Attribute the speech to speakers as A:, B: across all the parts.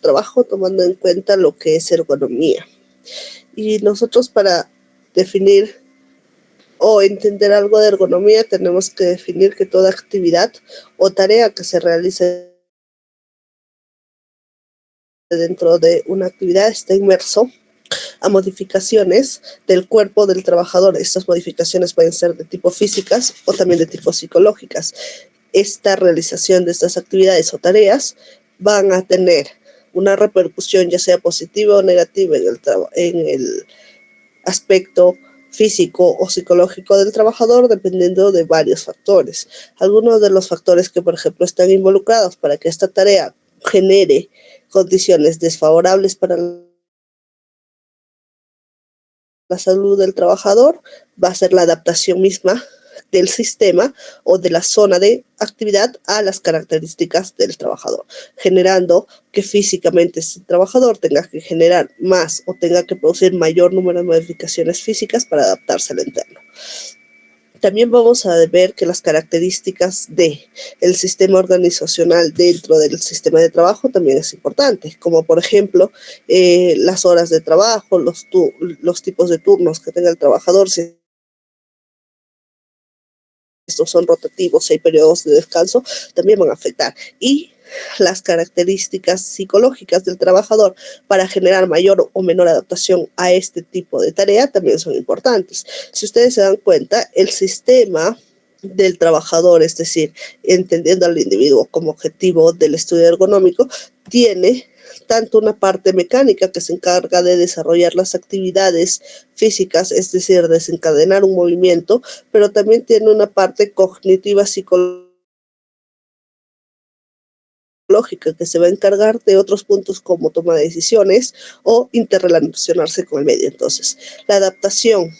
A: trabajo tomando en cuenta lo que es ergonomía. Y nosotros para definir o entender algo de ergonomía tenemos que definir que toda actividad o tarea que se realice dentro de una actividad está inmerso a modificaciones del cuerpo del trabajador. Estas modificaciones pueden ser de tipo físicas o también de tipo psicológicas. Esta realización de estas actividades o tareas van a tener una repercusión ya sea positiva o negativa en el aspecto físico o psicológico del trabajador dependiendo de varios factores. Algunos de los factores que, por ejemplo, están involucrados para que esta tarea genere condiciones desfavorables para la salud del trabajador va a ser la adaptación misma del sistema o de la zona de actividad a las características del trabajador, generando que físicamente este trabajador tenga que generar más o tenga que producir mayor número de modificaciones físicas para adaptarse al entorno. También vamos a ver que las características del sistema organizacional dentro del sistema de trabajo también es importante, como por ejemplo las horas de trabajo, los tipos de turnos que tenga el trabajador, si estos son rotativos, si hay periodos de descanso, también van a afectar. Y las características psicológicas del trabajador para generar mayor o menor adaptación a este tipo de tarea también son importantes. Si ustedes se dan cuenta, el sistema del trabajador, es decir, entendiendo al individuo como objetivo del estudio ergonómico, tiene tanto una parte mecánica que se encarga de desarrollar las actividades físicas, es decir, desencadenar un movimiento, pero también tiene una parte cognitiva psicológica que se va a encargar de otros puntos como toma de decisiones o interrelacionarse con el medio. Entonces, la adaptación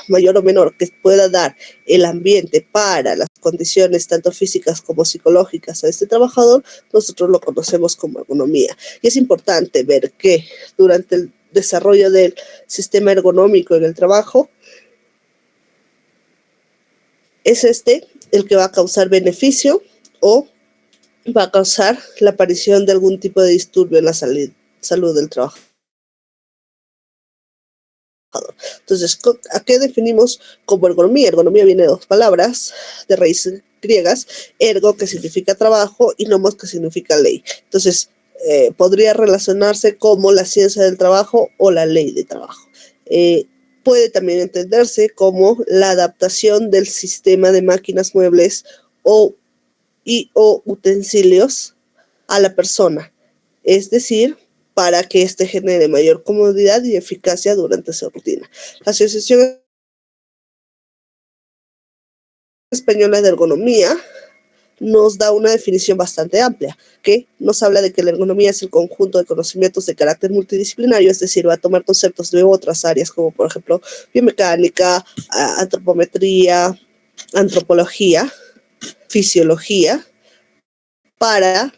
A: mayor o menor que pueda dar el ambiente para las condiciones tanto físicas como psicológicas a este trabajador, nosotros lo conocemos como ergonomía. Y es importante ver que durante el desarrollo del sistema ergonómico en el trabajo, es el que va a causar beneficio o va a causar la aparición de algún tipo de disturbio en la salud del trabajador. Entonces, ¿a qué definimos como ergonomía? Ergonomía viene de dos palabras de raíces griegas, ergo, que significa trabajo, y nomos, que significa ley. Entonces, podría relacionarse como la ciencia del trabajo o la ley de trabajo. Puede también entenderse como la adaptación del sistema de máquinas, muebles o utensilios a la persona, es decir, para que éste genere mayor comodidad y eficacia durante su rutina. La Asociación Española de Ergonomía nos da una definición bastante amplia, que nos habla de que la ergonomía es el conjunto de conocimientos de carácter multidisciplinario, es decir, va a tomar conceptos de otras áreas como por ejemplo biomecánica, antropometría, antropología, fisiología, para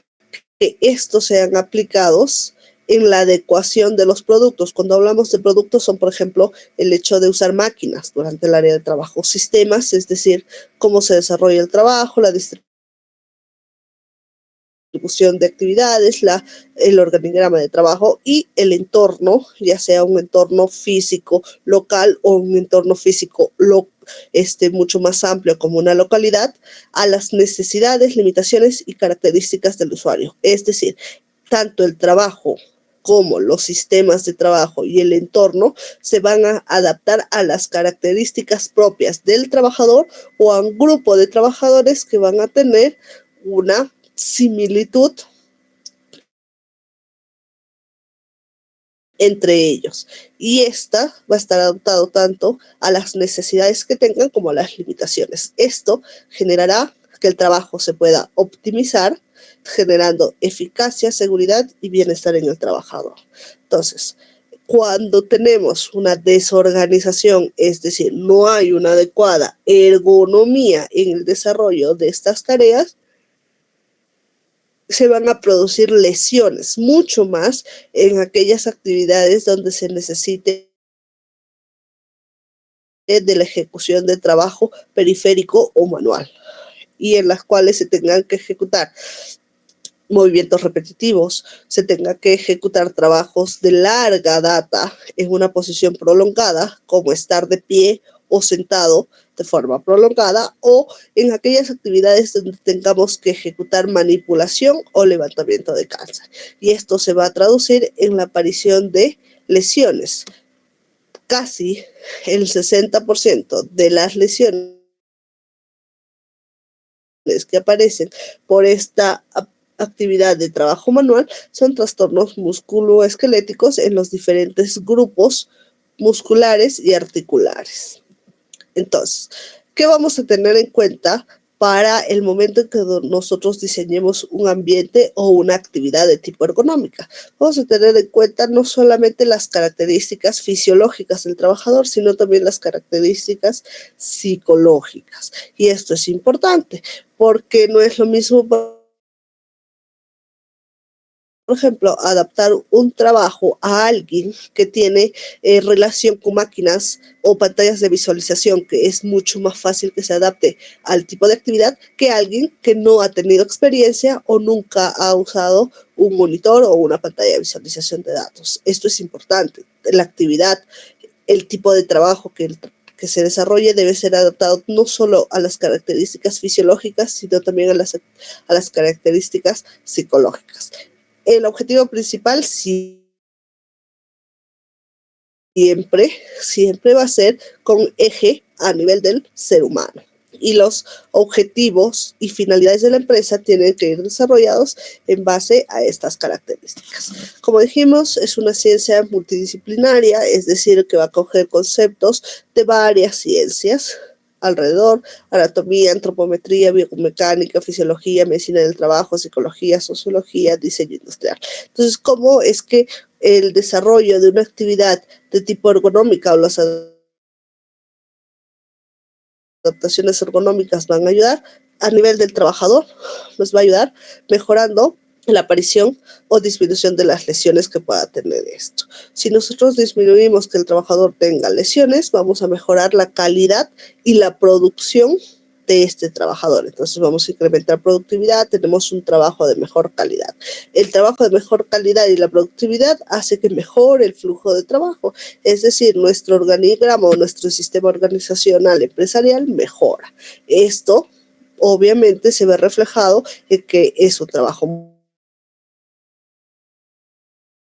A: que estos sean aplicados en la adecuación de los productos. Cuando hablamos de productos son, por ejemplo, el hecho de usar máquinas durante el área de trabajo, sistemas, es decir, cómo se desarrolla el trabajo, la distribución de actividades, el organigrama de trabajo y el entorno, ya sea un entorno físico local o un entorno físico mucho más amplio como una localidad, a las necesidades, limitaciones y características del usuario. Es decir, tanto el trabajo como los sistemas de trabajo y el entorno se van a adaptar a las características propias del trabajador o a un grupo de trabajadores que van a tener una similitud entre ellos. Y esta va a estar adaptado tanto a las necesidades que tengan como a las limitaciones. Esto generará que el trabajo se pueda optimizar, generando eficacia, seguridad y bienestar en el trabajador. Entonces, cuando tenemos una desorganización, es decir, no hay una adecuada ergonomía en el desarrollo de estas tareas, se van a producir lesiones, mucho más en aquellas actividades donde se necesite de la ejecución de trabajo periférico o manual y en las cuales se tengan que ejecutar movimientos repetitivos, se tenga que ejecutar trabajos de larga data en una posición prolongada, como estar de pie o sentado de forma prolongada, o en aquellas actividades donde tengamos que ejecutar manipulación o levantamiento de carga. Y esto se va a traducir en la aparición de lesiones. Casi el 60% de las lesiones que aparecen por esta actividad de trabajo manual son trastornos musculoesqueléticos en los diferentes grupos musculares y articulares. Entonces, ¿qué vamos a tener en cuenta para el momento en que nosotros diseñemos un ambiente o una actividad de tipo ergonómica? Vamos a tener en cuenta no solamente las características fisiológicas del trabajador, sino también las características psicológicas. Y esto es importante porque no es lo mismo, por ejemplo, adaptar un trabajo a alguien que tiene relación con máquinas o pantallas de visualización, que es mucho más fácil que se adapte al tipo de actividad que alguien que no ha tenido experiencia o nunca ha usado un monitor o una pantalla de visualización de datos. Esto es importante. La actividad, el tipo de trabajo que se desarrolle debe ser adaptado no solo a las características fisiológicas, sino también a las características psicológicas. El objetivo principal siempre va a ser con eje a nivel del ser humano. Y los objetivos y finalidades de la empresa tienen que ir desarrollados en base a estas características. Como dijimos, es una ciencia multidisciplinaria, es decir, que va a coger conceptos de varias ciencias alrededor: anatomía, antropometría, biomecánica, fisiología, medicina del trabajo, psicología, sociología, diseño industrial. Entonces, ¿cómo es que el desarrollo de una actividad de tipo ergonómica o las adaptaciones ergonómicas van a ayudar? A nivel del trabajador, nos va a ayudar mejorando la aparición o disminución de las lesiones que pueda tener esto. Si nosotros disminuimos que el trabajador tenga lesiones, vamos a mejorar la calidad y la producción de este trabajador. Entonces vamos a incrementar productividad, tenemos un trabajo de mejor calidad. El trabajo de mejor calidad y la productividad hace que mejore el flujo de trabajo, es decir, nuestro organigrama o nuestro sistema organizacional empresarial mejora. Esto obviamente se ve reflejado en que es un trabajo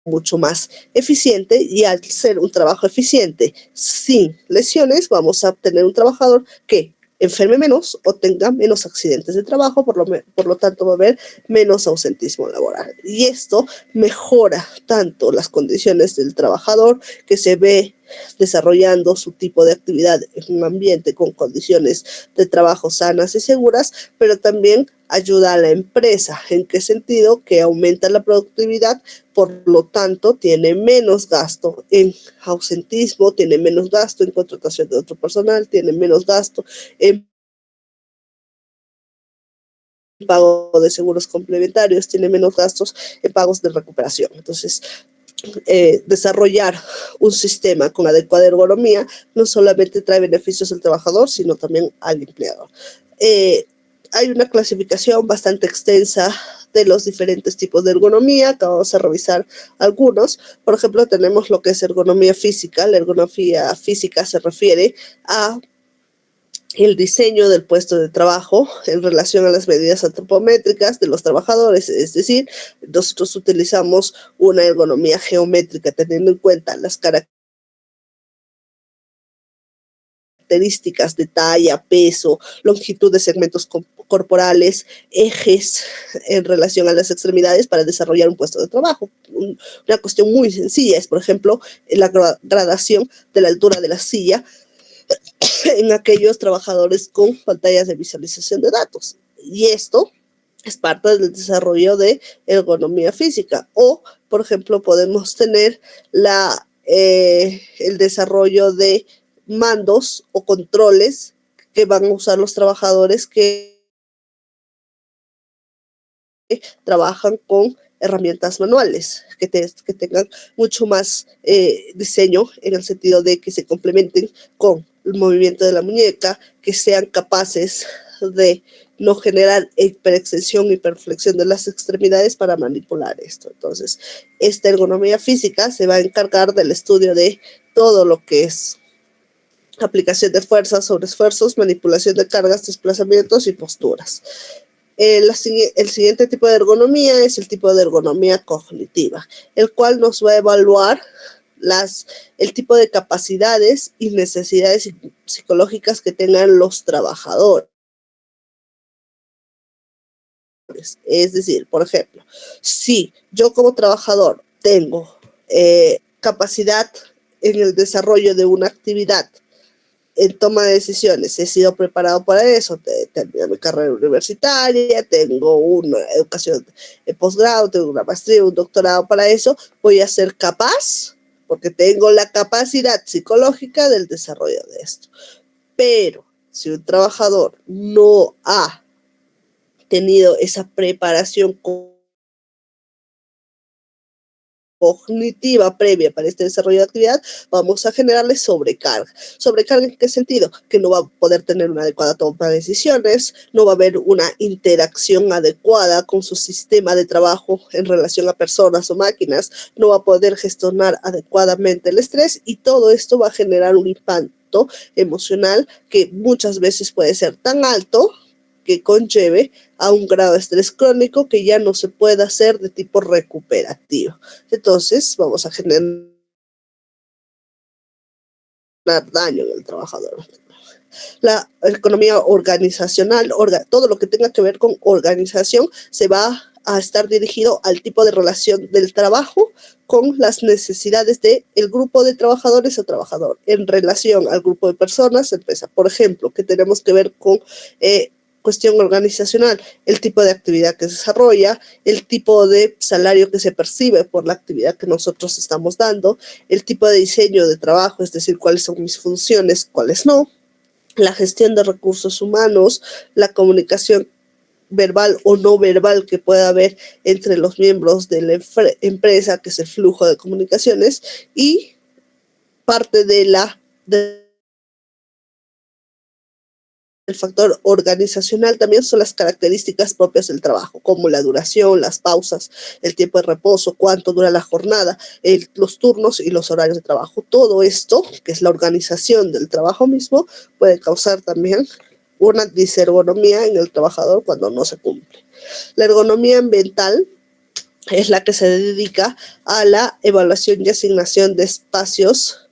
A: mucho más eficiente, y al ser un trabajo eficiente sin lesiones, vamos a obtener un trabajador que enferme menos o tenga menos accidentes de trabajo, por lo tanto va a haber menos ausentismo laboral. Y esto mejora tanto las condiciones del trabajador, que se ve desarrollando su tipo de actividad en un ambiente con condiciones de trabajo sanas y seguras, pero también ayuda a la empresa. ¿En qué sentido? Que aumenta la productividad, por lo tanto tiene menos gasto en ausentismo, tiene menos gasto en contratación de otro personal, tiene menos gasto en pago de seguros complementarios, tiene menos gastos en pagos de recuperación. Entonces, desarrollar un sistema con adecuada ergonomía no solamente trae beneficios al trabajador, sino también al empleador. Hay una clasificación bastante extensa de los diferentes tipos de ergonomía, que vamos a revisar algunos. Por ejemplo, tenemos lo que es ergonomía física. La ergonomía física se refiere a el diseño del puesto de trabajo en relación a las medidas antropométricas de los trabajadores, es decir, nosotros utilizamos una ergonomía geométrica teniendo en cuenta las características de talla, peso, longitud de segmentos corporales, ejes en relación a las extremidades para desarrollar un puesto de trabajo. Una cuestión muy sencilla es, por ejemplo, la gradación de la altura de la silla en aquellos trabajadores con pantallas de visualización de datos. Y esto es parte del desarrollo de ergonomía física. O, por ejemplo, podemos tener el desarrollo de mandos o controles que van a usar los trabajadores que trabajan con herramientas manuales, que tengan mucho más diseño, en el sentido de que se complementen con el movimiento de la muñeca, que sean capaces de no generar hiperextensión, hiperflexión de las extremidades para manipular esto. Entonces, esta ergonomía física se va a encargar del estudio de todo lo que es aplicación de fuerzas sobre esfuerzos, manipulación de cargas, desplazamientos y posturas. El siguiente tipo de ergonomía es el tipo de ergonomía cognitiva, el cual nos va a evaluar el tipo de capacidades y necesidades psicológicas que tengan los trabajadores. Es decir, por ejemplo, si yo como trabajador tengo capacidad en el desarrollo de una actividad, en toma de decisiones, he sido preparado para eso, terminé mi carrera universitaria, tengo una educación de posgrado, tengo una maestría, un doctorado para eso, voy a ser capaz, porque tengo la capacidad psicológica del desarrollo de esto. Pero si un trabajador no ha tenido esa preparación cognitiva previa para este desarrollo de actividad, vamos a generarle sobrecarga. ¿Sobrecarga en qué sentido? Que no va a poder tener una adecuada toma de decisiones, no va a haber una interacción adecuada con su sistema de trabajo en relación a personas o máquinas, no va a poder gestionar adecuadamente el estrés y todo esto va a generar un impacto emocional que muchas veces puede ser tan alto que conlleve a un grado de estrés crónico que ya no se puede hacer de tipo recuperativo. Entonces, vamos a generar daño en el trabajador. La economía organizacional, todo lo que tenga que ver con organización, se va a estar dirigido al tipo de relación del trabajo con las necesidades del grupo de trabajadores o trabajador en relación al grupo de personas, empresa. Por ejemplo, que tenemos que ver con cuestión organizacional, el tipo de actividad que se desarrolla, el tipo de salario que se percibe por la actividad que nosotros estamos dando, el tipo de diseño de trabajo, es decir, cuáles son mis funciones, cuáles no, la gestión de recursos humanos, la comunicación verbal o no verbal que pueda haber entre los miembros de la empresa, que es el flujo de comunicaciones, y parte del factor organizacional también son las características propias del trabajo, como la duración, las pausas, el tiempo de reposo, cuánto dura la jornada, los turnos y los horarios de trabajo. Todo esto, que es la organización del trabajo mismo, puede causar también una disergonomía en el trabajador cuando no se cumple. La ergonomía ambiental es la que se dedica a la evaluación y asignación de espacios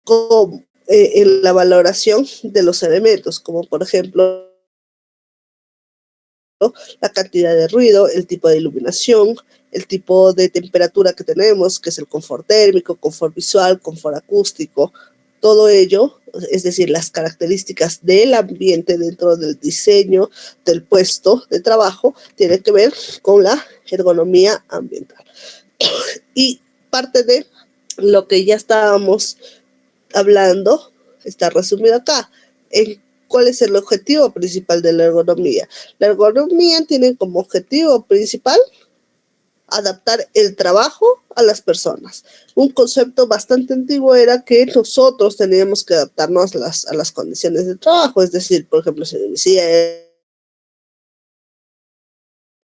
A: como en la valoración de los elementos, como por ejemplo la cantidad de ruido, el tipo de iluminación, el tipo de temperatura que tenemos, que es el confort térmico, confort visual, confort acústico, todo ello, es decir, las características del ambiente dentro del diseño del puesto de trabajo, tiene que ver con la ergonomía ambiental. Y parte de lo que ya estábamos hablando está resumido acá, en cuál es el objetivo principal de la ergonomía. La ergonomía tiene como objetivo principal adaptar el trabajo a las personas. Un concepto bastante antiguo era que nosotros teníamos que adaptarnos a las condiciones de trabajo, es decir, por ejemplo, si mi silla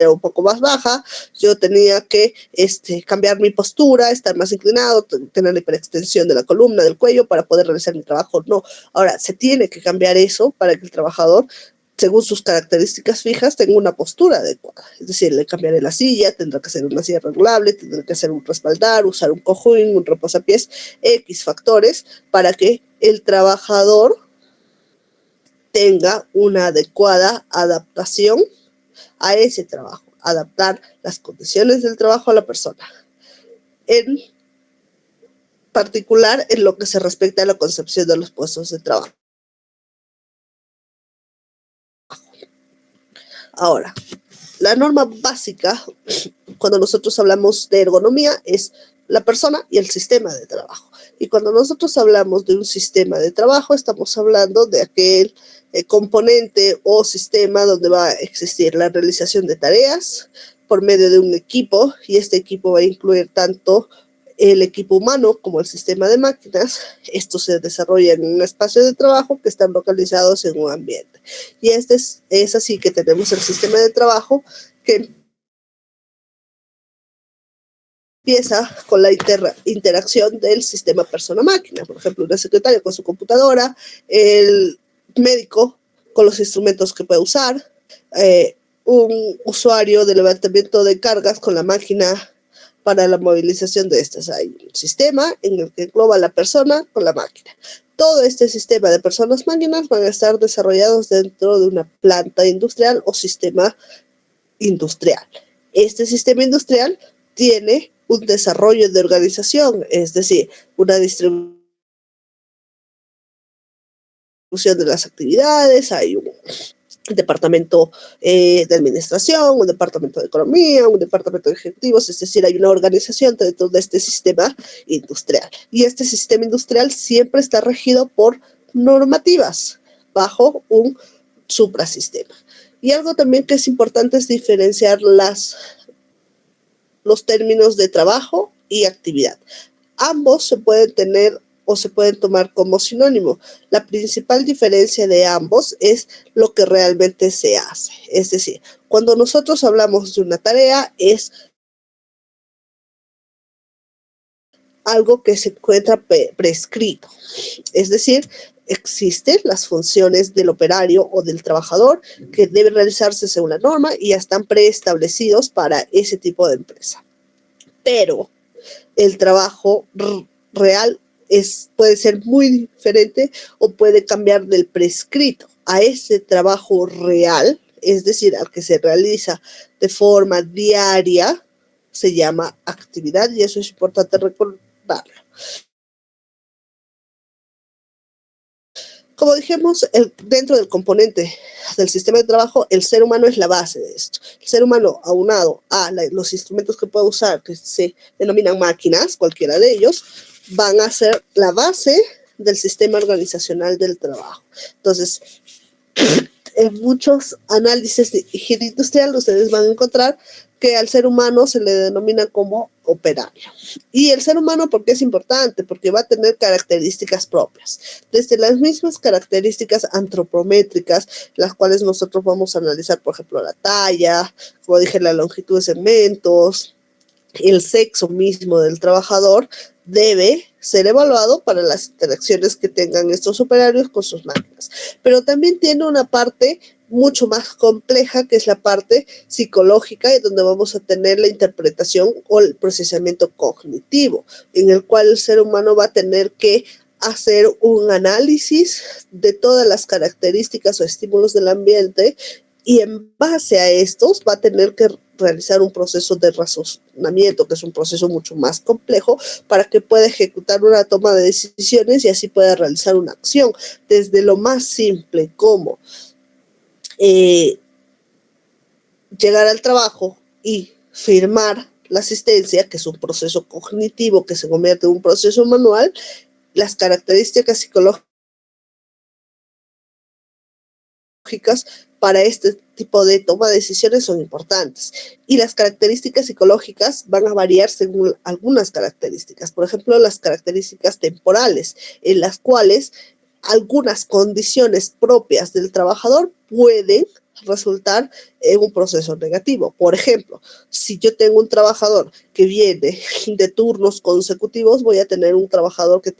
A: un poco más baja, yo tenía que cambiar mi postura, estar más inclinado, tener la hiperextensión de la columna, del cuello para poder realizar mi trabajo. No, ahora se tiene que cambiar eso para que el trabajador, según sus características fijas, tenga una postura adecuada. Es decir, le cambiaré la silla, tendrá que ser una silla regulable, tendrá que hacer un respaldar, usar un cojín, un reposapiés, X factores para que el trabajador tenga una adecuada adaptación a ese trabajo, adaptar las condiciones del trabajo a la persona. En particular, en lo que se respecta a la concepción de los puestos de trabajo. Ahora, la norma básica, cuando nosotros hablamos de ergonomía, es la persona y el sistema de trabajo. Y cuando nosotros hablamos de un sistema de trabajo, estamos hablando de aquel componente o sistema donde va a existir la realización de tareas por medio de un equipo, y este equipo va a incluir tanto el equipo humano como el sistema de máquinas. Esto se desarrolla en un espacio de trabajo que están localizados en un ambiente. Y es así que tenemos el sistema de trabajo que empieza con la interacción del sistema persona-máquina. Por ejemplo, una secretaria con su computadora, el médico con los instrumentos que puede usar, un usuario de levantamiento de cargas con la máquina para la movilización de estas. Hay un sistema en el que engloba la persona con la máquina. Todo este sistema de personas-máquinas van a estar desarrollados dentro de una planta industrial o sistema industrial. Este sistema industrial tiene un desarrollo de organización, es decir, una distribución de las actividades, hay un departamento de administración, un departamento de economía, un departamento de ejecutivos, es decir, hay una organización dentro de este sistema industrial. Y este sistema industrial siempre está regido por normativas bajo un suprasistema. Y algo también que es importante es diferenciar los términos de trabajo y actividad. Ambos se pueden tener o se pueden tomar como sinónimo. La principal diferencia de ambos es lo que realmente se hace. Es decir, cuando nosotros hablamos de una tarea es algo que se encuentra prescrito. Es decir, existen las funciones del operario o del trabajador que deben realizarse según la norma y ya están preestablecidos para ese tipo de empresa. Pero el trabajo real puede ser muy diferente o puede cambiar del prescrito a ese trabajo real, es decir, al que se realiza de forma diaria, se llama actividad y eso es importante recordarlo. Como dijimos, dentro del componente del sistema de trabajo, el ser humano es la base de esto. El ser humano, aunado a los instrumentos que puede usar, que se denominan máquinas, cualquiera de ellos, van a ser la base del sistema organizacional del trabajo. Entonces, en muchos análisis de higiene industrial, ustedes van a encontrar que al ser humano se le denomina como operario. Y el ser humano, ¿por qué es importante? Porque va a tener características propias, desde las mismas características antropométricas, las cuales nosotros vamos a analizar, por ejemplo, la talla, como dije, la longitud de segmentos, el sexo mismo del trabajador, debe ser evaluado para las interacciones que tengan estos operarios con sus máquinas. Pero también tiene una parte mucho más compleja, que es la parte psicológica, y donde vamos a tener la interpretación o el procesamiento cognitivo, en el cual el ser humano va a tener que hacer un análisis de todas las características o estímulos del ambiente y en base a estos va a tener que realizar un proceso de razonamiento, que es un proceso mucho más complejo, para que pueda ejecutar una toma de decisiones y así pueda realizar una acción, desde lo más simple como llegar al trabajo y firmar la asistencia, que es un proceso cognitivo que se convierte en un proceso manual. Las características psicológicas para este tipo de toma de decisiones son importantes. Y las características psicológicas van a variar según algunas características. Por ejemplo, las características temporales, en las cuales algunas condiciones propias del trabajador pueden resultar en un proceso negativo. Por ejemplo, si yo tengo un trabajador que viene de turnos consecutivos, voy a tener un trabajador que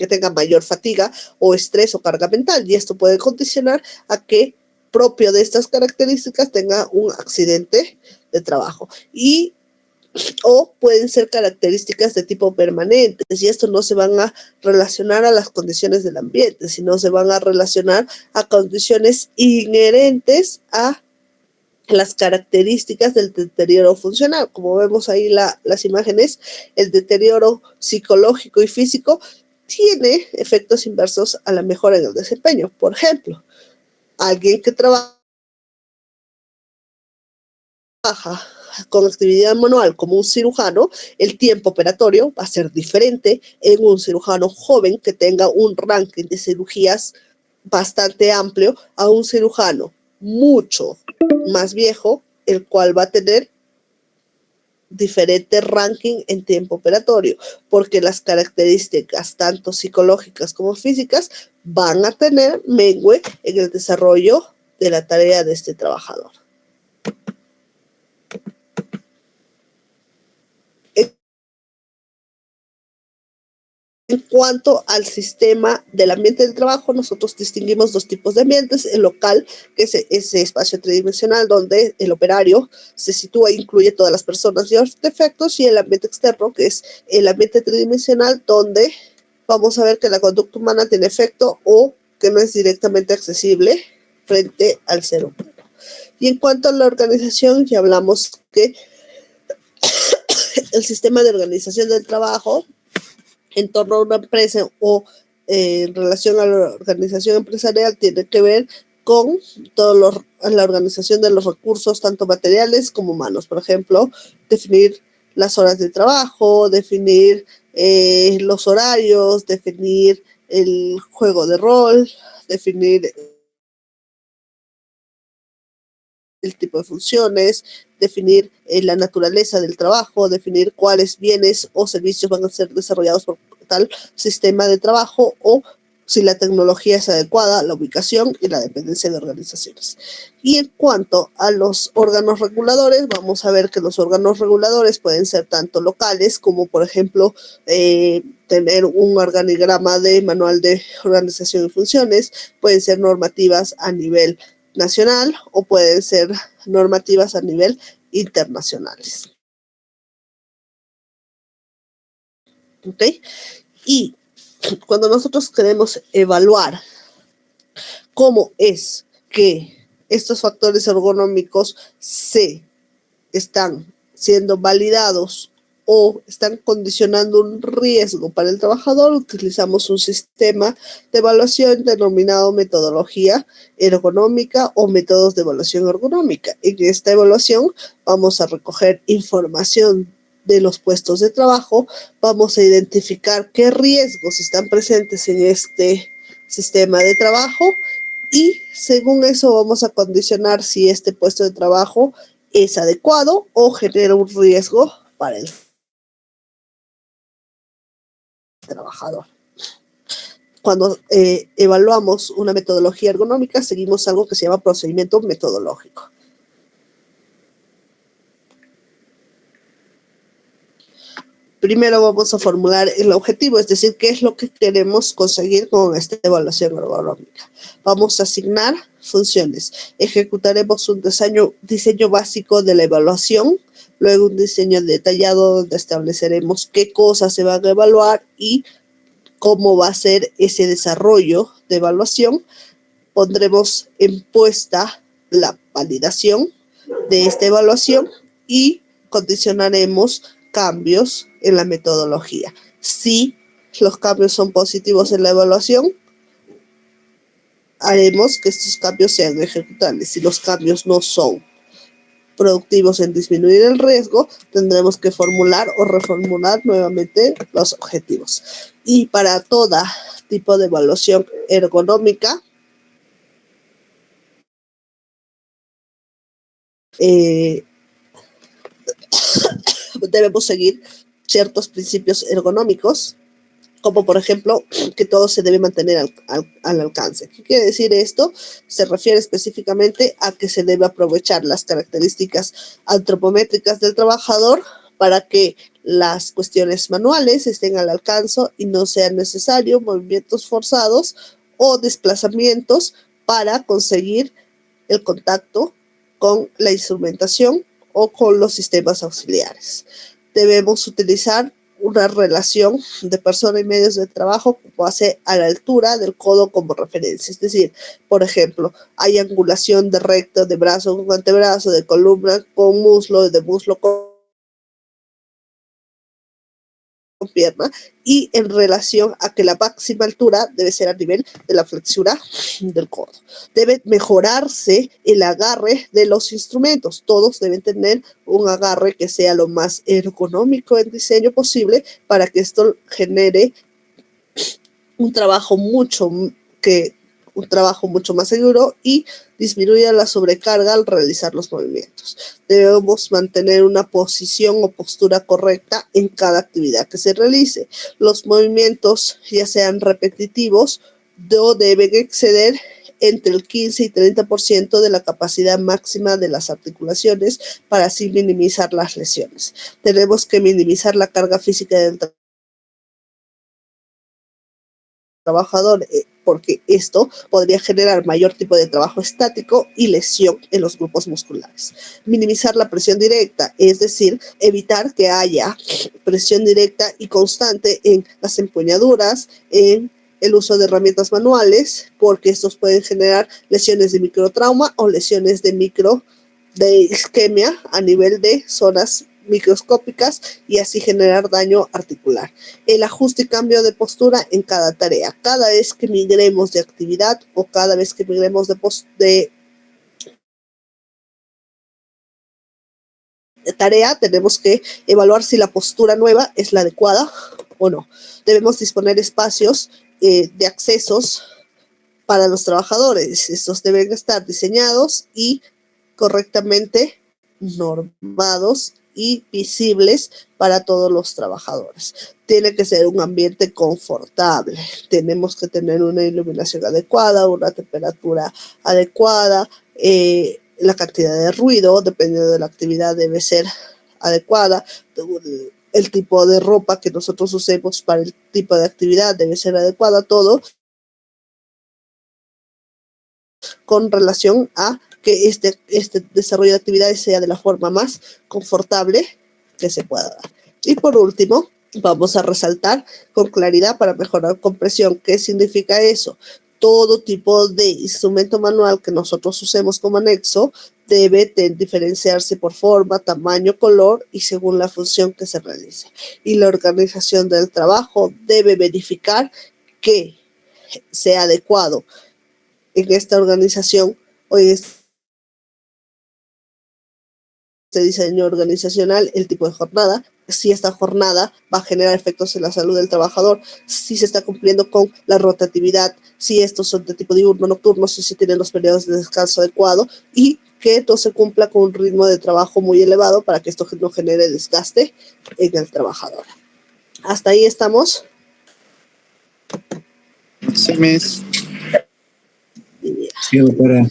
A: tenga mayor fatiga o estrés o carga mental, y esto puede condicionar a que propio de estas características tenga un accidente de trabajo. O pueden ser características de tipo permanentes, y esto no se van a relacionar a las condiciones del ambiente, sino se van a relacionar a condiciones inherentes a las características del deterioro funcional. Como vemos ahí las imágenes, el deterioro psicológico y físico tiene efectos inversos a la mejora en el desempeño. Por ejemplo, alguien que trabaja con actividad manual como un cirujano, el tiempo operatorio va a ser diferente en un cirujano joven que tenga un ranking de cirugías bastante amplio a un cirujano mucho más viejo, el cual va a tener diferente ranking en tiempo operatorio, porque las características tanto psicológicas como físicas van a tener mengue en el desarrollo de la tarea de este trabajador. En cuanto al sistema del ambiente del trabajo, nosotros distinguimos dos tipos de ambientes: el local, que es ese espacio tridimensional donde el operario se sitúa e incluye todas las personas y artefactos, y el ambiente externo, que es el ambiente tridimensional donde vamos a ver que la conducta humana tiene efecto o que no es directamente accesible frente al ser humano. Y en cuanto a la organización, ya hablamos que el sistema de organización del trabajo en torno a una empresa o en relación a la organización empresarial tiene que ver con la organización de los recursos, tanto materiales como humanos. Por ejemplo, definir las horas de trabajo, definir los horarios, definir el juego de rol, definir el tipo de funciones, definir la naturaleza del trabajo, definir cuáles bienes o servicios van a ser desarrollados por tal sistema de trabajo, o si la tecnología es adecuada, la ubicación y la dependencia de organizaciones. Y en cuanto a los órganos reguladores, vamos a ver que los órganos reguladores pueden ser tanto locales como, por ejemplo, tener un organigrama de manual de organización y funciones, pueden ser normativas a nivel nacional o pueden ser normativas a nivel internacionales. ¿Ok? Y cuando nosotros queremos evaluar cómo es que estos factores ergonómicos se están siendo validados o están condicionando un riesgo para el trabajador, utilizamos un sistema de evaluación denominado metodología ergonómica o métodos de evaluación ergonómica. En esta evaluación vamos a recoger información de los puestos de trabajo, vamos a identificar qué riesgos están presentes en este sistema de trabajo, y según eso vamos a condicionar si este puesto de trabajo es adecuado o genera un riesgo para el trabajador. Cuando evaluamos una metodología ergonómica, seguimos algo que se llama procedimiento metodológico. Primero vamos a formular el objetivo, es decir, qué es lo que queremos conseguir con esta evaluación ergonómica. Vamos a asignar funciones. Ejecutaremos un diseño básico de la evaluación, luego un diseño detallado donde estableceremos qué cosas se van a evaluar y cómo va a ser ese desarrollo de evaluación. Pondremos en puesta la validación de esta evaluación y condicionaremos cambios en la metodología. Si los cambios son positivos en la evaluación, haremos que estos cambios sean ejecutables. Si los cambios no son productivos en disminuir el riesgo, tendremos que formular o reformular nuevamente los objetivos. Y para todo tipo de evaluación ergonómica, debemos seguir ciertos principios ergonómicos, como por ejemplo que todo se debe mantener al alcance. ¿Qué quiere decir esto? Se refiere específicamente a que se debe aprovechar las características antropométricas del trabajador para que las cuestiones manuales estén al alcance y no sean necesarios movimientos forzados o desplazamientos para conseguir el contacto con la instrumentación o con los sistemas auxiliares. Debemos utilizar una relación de persona y medios de trabajo con base a la altura del codo como referencia. Es decir, por ejemplo, hay angulación de recto, de brazo con antebrazo, de columna con muslo, de muslo con pierna, y en relación a que la máxima altura debe ser a nivel de la flexura del codo. Debe mejorarse el agarre de los instrumentos. Todos deben tener un agarre que sea lo más ergonómico en diseño posible para que esto genere un trabajo un trabajo mucho más seguro y disminuye la sobrecarga al realizar los movimientos. Debemos mantener una posición o postura correcta en cada actividad que se realice. Los movimientos, ya sean repetitivos, no deben exceder entre el 15 y 30% de la capacidad máxima de las articulaciones para así minimizar las lesiones. Tenemos que minimizar la carga física del trabajador porque esto podría generar mayor tipo de trabajo estático y lesión en los grupos musculares. Minimizar la presión directa, es decir, evitar que haya presión directa y constante en las empuñaduras, en el uso de herramientas manuales, porque estos pueden generar lesiones de microtrauma o lesiones de isquemia a nivel de zonas microscópicas y así generar daño articular. El ajuste y cambio de postura en cada tarea. Cada vez que migremos de actividad o cada vez que migremos de tarea, tenemos que evaluar si la postura nueva es la adecuada o no. Debemos disponer espacios de accesos para los trabajadores. Estos deben estar diseñados y correctamente normados y visibles para todos los trabajadores. Tiene que ser un ambiente confortable. Tenemos que tener una iluminación adecuada, una temperatura adecuada, la cantidad de ruido, dependiendo de la actividad, debe ser adecuada. El tipo de ropa que nosotros usemos para el tipo de actividad debe ser adecuada, todo con relación a que este desarrollo de actividades sea de la forma más confortable que se pueda dar. Y por último, vamos a resaltar con claridad para mejorar compresión. ¿Qué significa eso? Todo tipo de instrumento manual que nosotros usemos como anexo debe diferenciarse por forma, tamaño, color y según la función que se realice. Y la organización del trabajo debe verificar que sea adecuado en esta organización o en este diseño organizacional el tipo de jornada, si esta jornada va a generar efectos en la salud del trabajador, si se está cumpliendo con la rotatividad, si estos son de tipo diurno, nocturno, si se tienen los periodos de descanso adecuado y que no se cumpla con un ritmo de trabajo muy elevado para que esto no genere desgaste en el trabajador. Hasta ahí estamos.
B: Sí, Miss. Sí, doctora.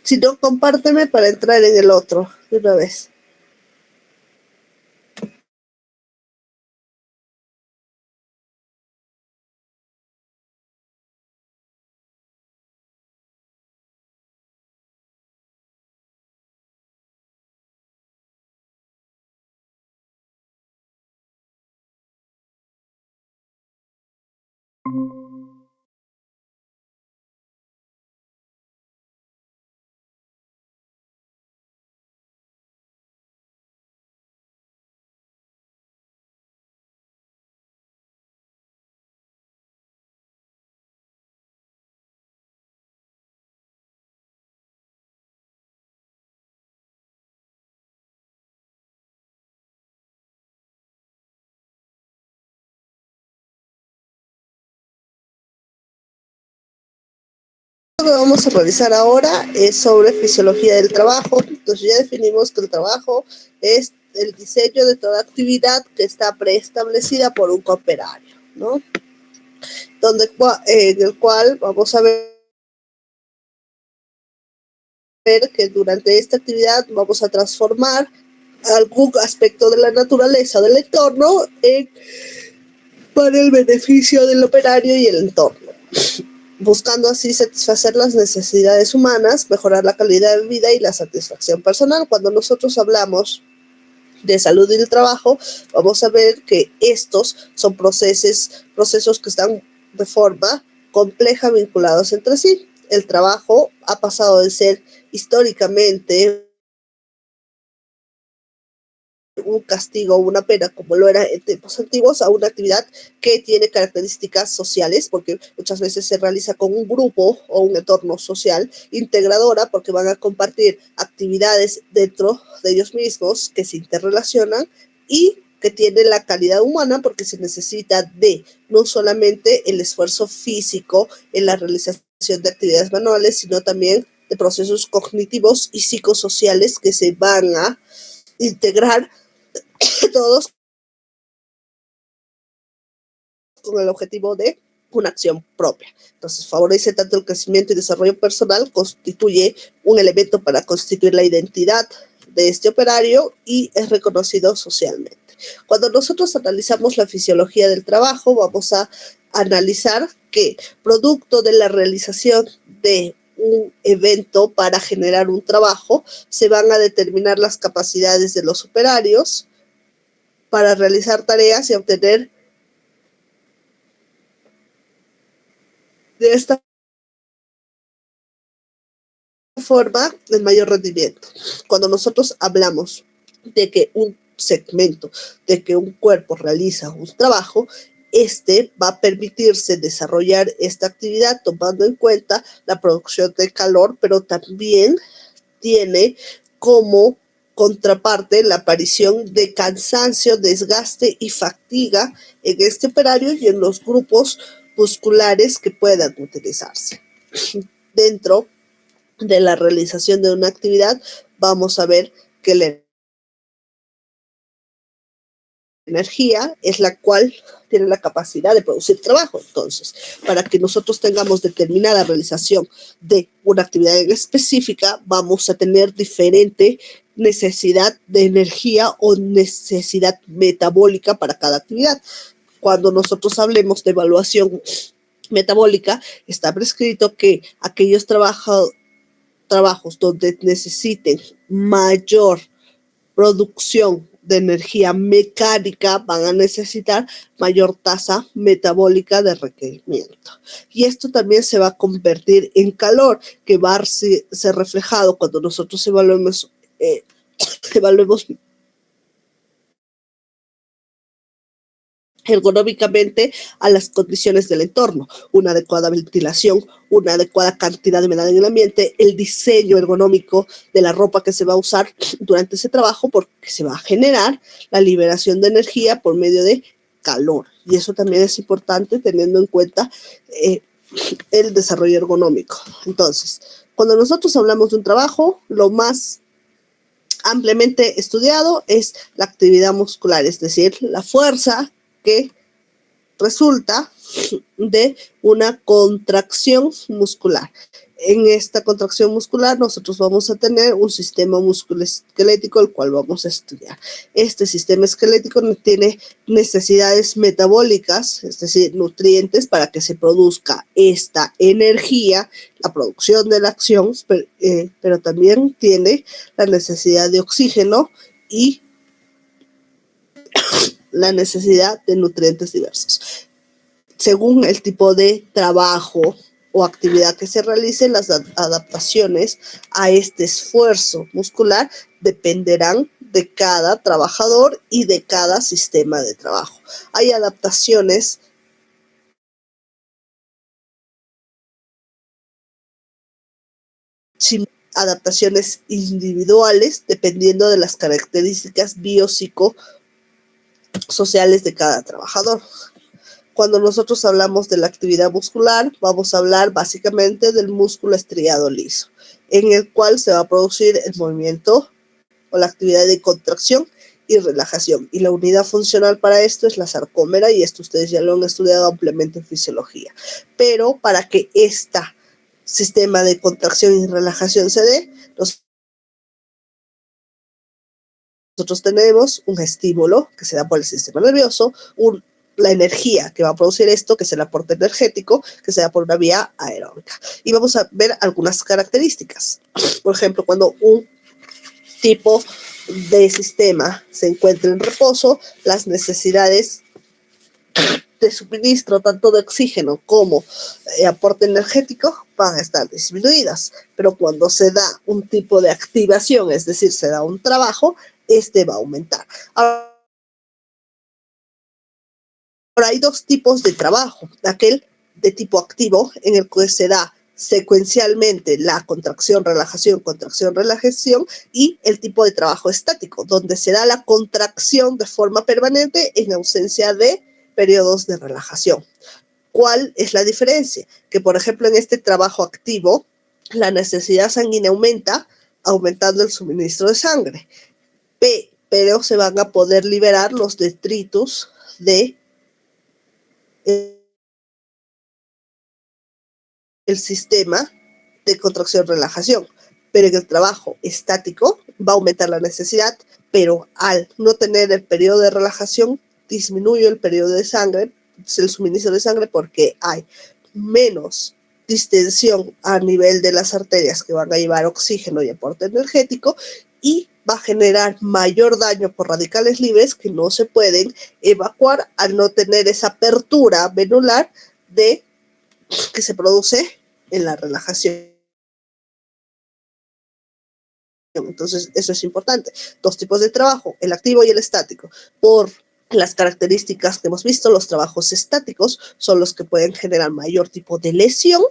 A: Si no, compárteme para entrar en el otro de una vez. Lo que vamos a realizar ahora es sobre fisiología del trabajo. Entonces ya definimos que el trabajo es el diseño de toda actividad que está preestablecida por un cooperario, ¿no? En el cual vamos a ver que durante esta actividad vamos a transformar algún aspecto de la naturaleza o del entorno para el beneficio del operario y el entorno, buscando así satisfacer las necesidades humanas, mejorar la calidad de vida y la satisfacción personal. Cuando nosotros hablamos de salud y del trabajo, vamos a ver que estos son procesos que están de forma compleja vinculados entre sí. El trabajo ha pasado de ser históricamente un castigo o una pena, como lo era en tiempos antiguos, a una actividad que tiene características sociales, porque muchas veces se realiza con un grupo o un entorno social integradora, porque van a compartir actividades dentro de ellos mismos que se interrelacionan y que tienen la calidad humana, porque se necesita de no solamente el esfuerzo físico en la realización de actividades manuales, sino también de procesos cognitivos y psicosociales que se van a integrar todos con el objetivo de una acción propia. Entonces, favorece tanto el crecimiento y desarrollo personal, constituye un elemento para constituir la identidad de este operario y es reconocido socialmente. Cuando nosotros analizamos la fisiología del trabajo, vamos a analizar que producto de la realización de un evento para generar un trabajo, se van a determinar las capacidades de los operarios para realizar tareas y obtener de esta forma el mayor rendimiento. Cuando nosotros hablamos de que un segmento, de que un cuerpo realiza un trabajo, este va a permitirse desarrollar esta actividad tomando en cuenta la producción de calor, pero también tiene como contraparte la aparición de cansancio, desgaste y fatiga en este operario y en los grupos musculares que puedan utilizarse. Dentro de la realización de una actividad, vamos a ver que la energía es la cual tiene la capacidad de producir trabajo. Entonces, para que nosotros tengamos determinada realización de una actividad específica, vamos a tener diferente necesidad de energía o necesidad metabólica para cada actividad. Cuando nosotros hablemos de evaluación metabólica, está prescrito que aquellos trabajos donde necesiten mayor producción de energía mecánica van a necesitar mayor tasa metabólica de requerimiento. Y esto también se va a convertir en calor, que va a ser reflejado cuando nosotros evaluemos ergonómicamente a las condiciones del entorno, una adecuada ventilación, una adecuada cantidad de humedad en el ambiente, el diseño ergonómico de la ropa que se va a usar durante ese trabajo, porque se va a generar la liberación de energía por medio de calor. Y eso también es importante teniendo en cuenta el desarrollo ergonómico. Entonces, cuando nosotros hablamos de un trabajo, lo más ampliamente estudiado es la actividad muscular, es decir, la fuerza que resulta de una contracción muscular. En esta contracción muscular nosotros vamos a tener un sistema musculoesquelético, el cual vamos a estudiar. Este sistema esquelético tiene necesidades metabólicas, es decir, nutrientes para que se produzca esta energía, la producción de la acción, pero también tiene la necesidad de oxígeno y la necesidad de nutrientes diversos. Según el tipo de trabajo o actividad que se realice, las adaptaciones a este esfuerzo muscular dependerán de cada trabajador y de cada sistema de trabajo. Hay adaptaciones individuales dependiendo de las características biopsicosociales de cada trabajador. Cuando nosotros hablamos de la actividad muscular, vamos a hablar básicamente del músculo estriado liso, en el cual se va a producir el movimiento o la actividad de contracción y relajación. Y la unidad funcional para esto es la sarcómera, y esto ustedes ya lo han estudiado ampliamente en fisiología. Pero para que este sistema de contracción y relajación se dé, nosotros tenemos un estímulo que se da por el sistema nervioso, la energía que va a producir esto, que es el aporte energético, que se da por una vía aeróbica. Y vamos a ver algunas características. Por ejemplo, cuando un tipo de sistema se encuentra en reposo, las necesidades de suministro tanto de oxígeno como aporte energético van a estar disminuidas. Pero cuando se da un tipo de activación, es decir, se da un trabajo, este va a aumentar. Ahora hay dos tipos de trabajo: aquel de tipo activo, en el que se da secuencialmente la contracción, relajación, y el tipo de trabajo estático, donde se da la contracción de forma permanente en ausencia de periodos de relajación. ¿Cuál es la diferencia? Que, por ejemplo, en este trabajo activo, la necesidad sanguínea aumenta, aumentando el suministro de sangre, pero se van a poder liberar los detritus de el sistema de contracción-relajación. Pero en el trabajo estático va a aumentar la necesidad, pero al no tener el periodo de relajación, disminuye el periodo de sangre, el suministro de sangre, porque hay menos distensión a nivel de las arterias que van a llevar oxígeno y aporte energético, y va a generar mayor daño por radicales libres que no se pueden evacuar al no tener esa apertura venular que se produce en la relajación. Entonces, eso es importante. Dos tipos de trabajo, el activo y el estático. Por las características que hemos visto, los trabajos estáticos son los que pueden generar mayor tipo de lesión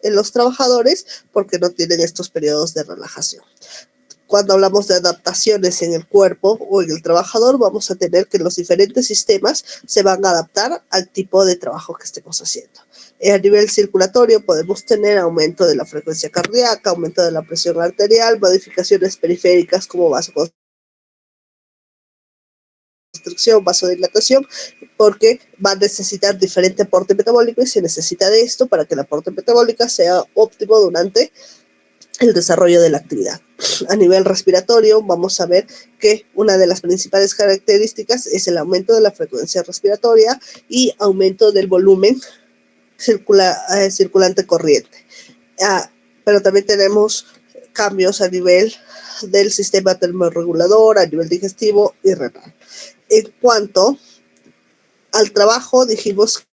A: en los trabajadores porque no tienen estos periodos de relajación. Cuando hablamos de adaptaciones en el cuerpo o en el trabajador, vamos a tener que los diferentes sistemas se van a adaptar al tipo de trabajo que estemos haciendo. A nivel circulatorio podemos tener aumento de la frecuencia cardíaca, aumento de la presión arterial, modificaciones periféricas como vasoconstricción, vasodilatación, porque va a necesitar diferente aporte metabólico, y se necesita de esto para que el aporte metabólico sea óptimo durante el desarrollo de la actividad. A nivel respiratorio, vamos a ver que una de las principales características es el aumento de la frecuencia respiratoria y aumento del volumen circulante corriente. Pero también tenemos cambios a nivel del sistema termorregulador, a nivel digestivo y renal. En cuanto al trabajo, dijimos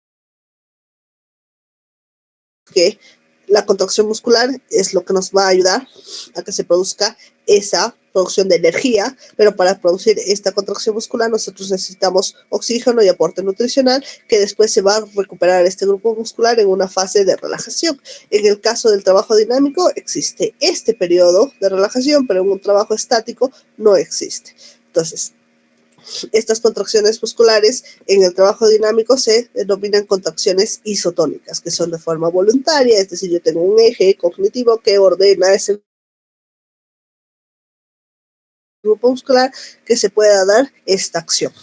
A: que la contracción muscular es lo que nos va a ayudar a que se produzca esa producción de energía, pero para producir esta contracción muscular nosotros necesitamos oxígeno y aporte nutricional, que después se va a recuperar este grupo muscular en una fase de relajación. En el caso del trabajo dinámico existe este periodo de relajación, pero en un trabajo estático no existe. Entonces, estas contracciones musculares en el trabajo dinámico se denominan contracciones isotónicas, que son de forma voluntaria, es decir, yo tengo un eje cognitivo que ordena ese grupo muscular que se pueda dar esta acción.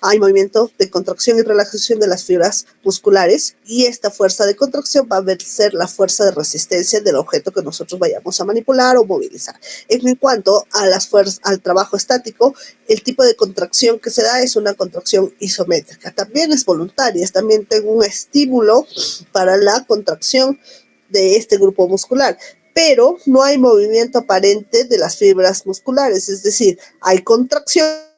A: Hay movimiento de contracción y relajación de las fibras musculares, y esta fuerza de contracción va a ser la fuerza de resistencia del objeto que nosotros vayamos a manipular o movilizar. En cuanto a al trabajo estático, el tipo de contracción que se da es una contracción isométrica. También es voluntaria, también tengo un estímulo para la contracción de este grupo muscular, pero no hay movimiento aparente de las fibras musculares, es decir, hay contracción,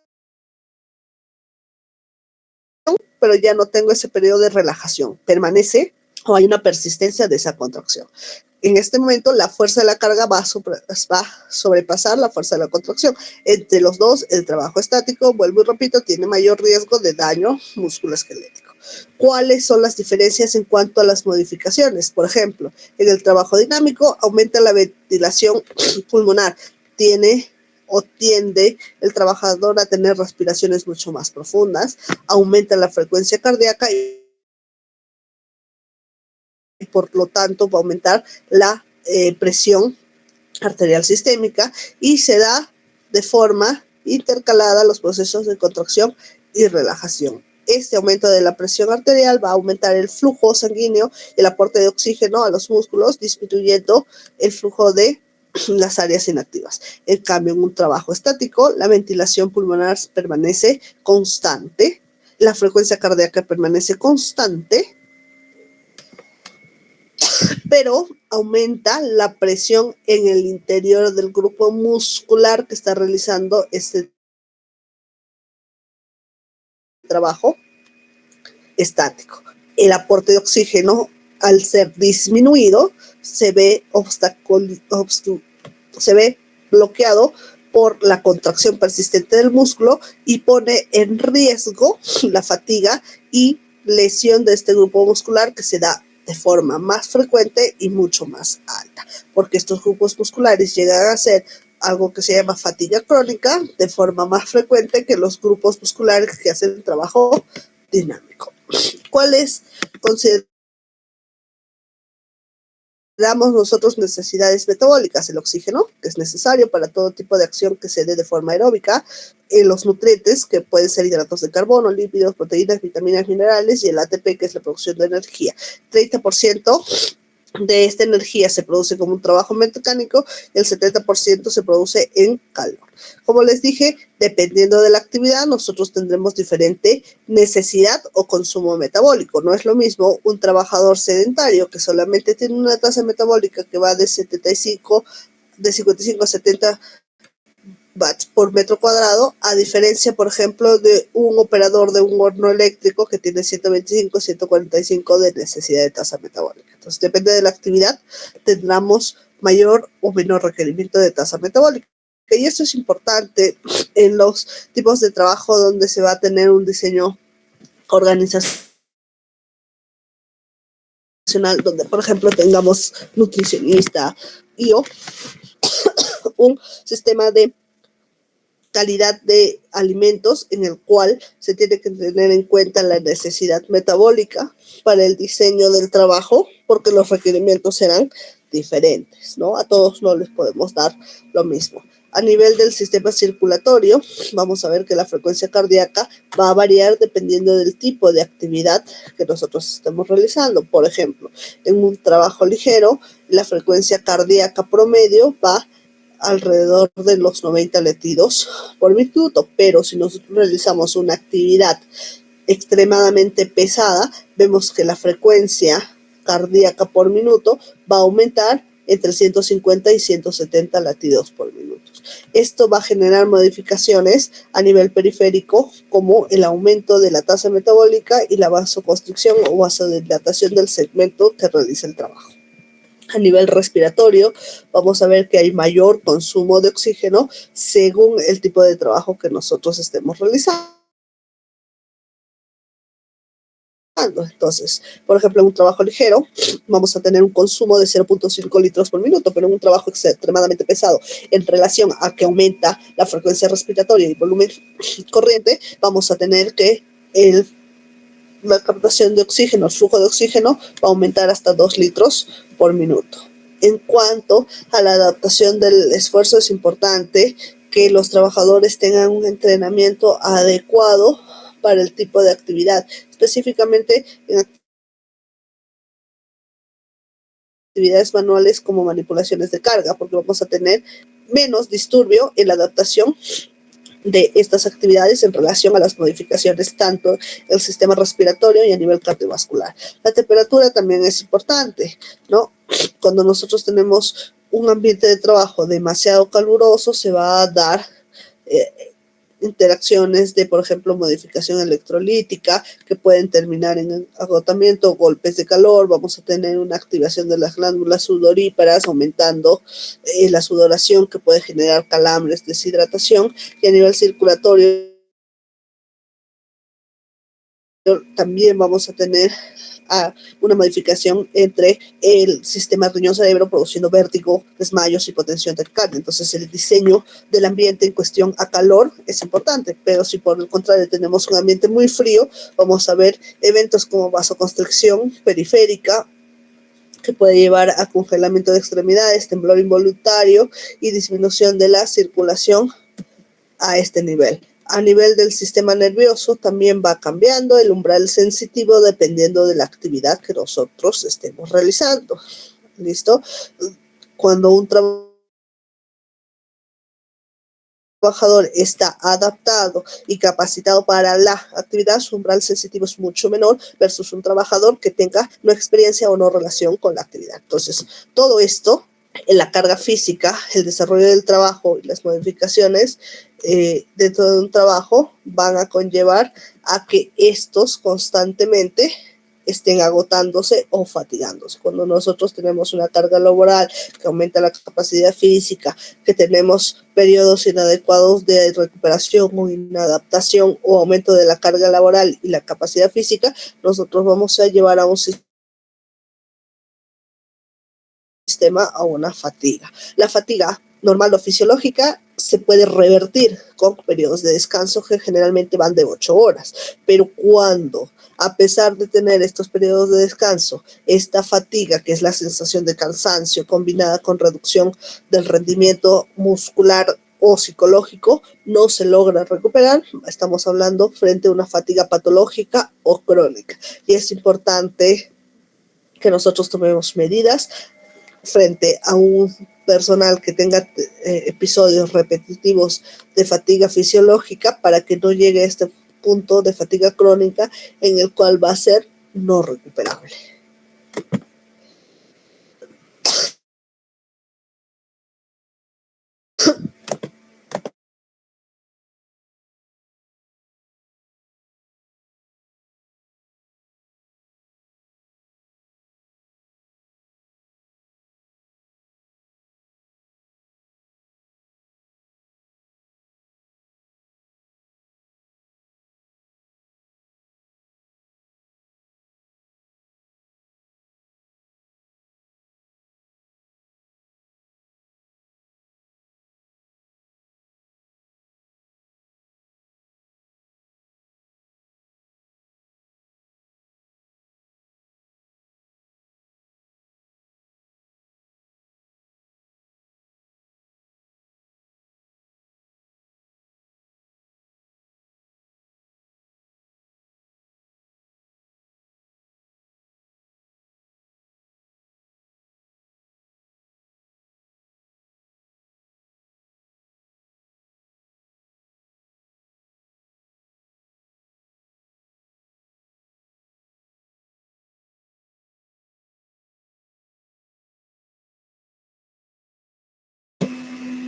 A: pero ya no tengo ese periodo de relajación. Permanece o hay una persistencia de esa contracción. En este momento, la fuerza de la carga va a sobrepasar la fuerza de la contracción. Entre los dos, el trabajo estático, vuelvo y repito, tiene mayor riesgo de daño musculoesquelético. ¿Cuáles son las diferencias en cuanto a las modificaciones? Por ejemplo, en el trabajo dinámico aumenta la ventilación pulmonar, tiende el trabajador a tener respiraciones mucho más profundas, aumenta la frecuencia cardíaca y por lo tanto va a aumentar la presión arterial sistémica y se da de forma intercalada los procesos de contracción y relajación. Este aumento de la presión arterial va a aumentar el flujo sanguíneo y el aporte de oxígeno a los músculos, disminuyendo el flujo de las áreas inactivas. En cambio, en un trabajo estático, la ventilación pulmonar permanece constante, la frecuencia cardíaca permanece constante, pero aumenta la presión en el interior del grupo muscular que está realizando este trabajo estático. El aporte de oxígeno, al ser disminuido, se ve bloqueado por la contracción persistente del músculo y pone en riesgo la fatiga y lesión de este grupo muscular que se da de forma más frecuente y mucho más alta, porque estos grupos musculares llegan a ser algo que se llama fatiga crónica de forma más frecuente que los grupos musculares que hacen trabajo dinámico. ¿Cuáles consideramos nosotros necesidades metabólicas? El oxígeno, que es necesario para todo tipo de acción que se dé de forma aeróbica, los nutrientes, que pueden ser hidratos de carbono, lípidos, proteínas, vitaminas, minerales, y el ATP, que es la producción de energía. 30% de esta energía se produce como un trabajo mecánico y el 70% se produce en calor. Como les dije, dependiendo de la actividad, nosotros tendremos diferente necesidad o consumo metabólico. No es lo mismo un trabajador sedentario que solamente tiene una tasa metabólica que va de 55 a 70 watts por metro cuadrado, a diferencia, por ejemplo, de un operador de un horno eléctrico que tiene 125, 145 de necesidad de tasa metabólica. Entonces, depende de la actividad, tendremos mayor o menor requerimiento de tasa metabólica. Y esto es importante en los tipos de trabajo donde se va a tener un diseño organizacional, donde, por ejemplo, tengamos nutricionista y o un sistema de calidad de alimentos en el cual se tiene que tener en cuenta la necesidad metabólica para el diseño del trabajo, porque los requerimientos serán diferentes, ¿no? A todos no les podemos dar lo mismo. A nivel del sistema circulatorio, vamos a ver que la frecuencia cardíaca va a variar dependiendo del tipo de actividad que nosotros estemos realizando. Por ejemplo, en un trabajo ligero, la frecuencia cardíaca promedio va alrededor de los 90 latidos por minuto, pero si nosotros realizamos una actividad extremadamente pesada, vemos que la frecuencia cardíaca por minuto va a aumentar entre 150 y 170 latidos por minuto. Esto va a generar modificaciones a nivel periférico, como el aumento de la tasa metabólica y la vasoconstricción o vasodilatación del segmento que realiza el trabajo. A nivel respiratorio, vamos a ver que hay mayor consumo de oxígeno según el tipo de trabajo que nosotros estemos realizando. Entonces, por ejemplo, en un trabajo ligero vamos a tener un consumo de 0.5 litros por minuto, pero en un trabajo extremadamente pesado, en relación a que aumenta la frecuencia respiratoria y volumen corriente, vamos a tener que la captación de oxígeno, el flujo de oxígeno va a aumentar hasta 2 litros por minuto. En cuanto a la adaptación del esfuerzo, es importante que los trabajadores tengan un entrenamiento adecuado para el tipo de actividad, específicamente en actividades manuales como manipulaciones de carga, porque vamos a tener menos disturbio en la adaptación de estas actividades en relación a las modificaciones tanto en el sistema respiratorio y a nivel cardiovascular. La temperatura también es importante, ¿no? Cuando nosotros tenemos un ambiente de trabajo demasiado caluroso, se va a dar interacciones de, por ejemplo, modificación electrolítica que pueden terminar en agotamiento o golpes de calor. Vamos a tener una activación de las glándulas sudoríparas, aumentando la sudoración que puede generar calambres, deshidratación, y a nivel circulatorio también vamos a tener una modificación entre el sistema riñón-cerebro produciendo vértigo, desmayos, hipotensión taquicardia. Entonces, el diseño del ambiente en cuestión a calor es importante, pero si por el contrario tenemos un ambiente muy frío, vamos a ver eventos como vasoconstricción periférica que puede llevar a congelamiento de extremidades, temblor involuntario y disminución de la circulación a este nivel. A nivel del sistema nervioso también va cambiando el umbral sensitivo dependiendo de la actividad que nosotros estemos realizando. ¿Listo? Cuando un trabajador está adaptado y capacitado para la actividad, su umbral sensitivo es mucho menor versus un trabajador que tenga no experiencia o no relación con la actividad. Entonces, todo esto, en la carga física, el desarrollo del trabajo y las modificaciones dentro de un trabajo van a conllevar a que estos constantemente estén agotándose o fatigándose. Cuando nosotros tenemos una carga laboral que aumenta la capacidad física, que tenemos periodos inadecuados de recuperación o inadaptación o aumento de la carga laboral y la capacidad física, nosotros vamos a llevar a un sistema a una fatiga. La fatiga normal o fisiológica se puede revertir con periodos de descanso que generalmente van de 8 horas, pero cuando, a pesar de tener estos periodos de descanso, esta fatiga, que es la sensación de cansancio combinada con reducción del rendimiento muscular o psicológico, no se logra recuperar, estamos hablando frente a una fatiga patológica o crónica. Y es importante que nosotros tomemos medidas frente a un personal que tenga episodios repetitivos de fatiga fisiológica para que no llegue a este punto de fatiga crónica en el cual va a ser no recuperable.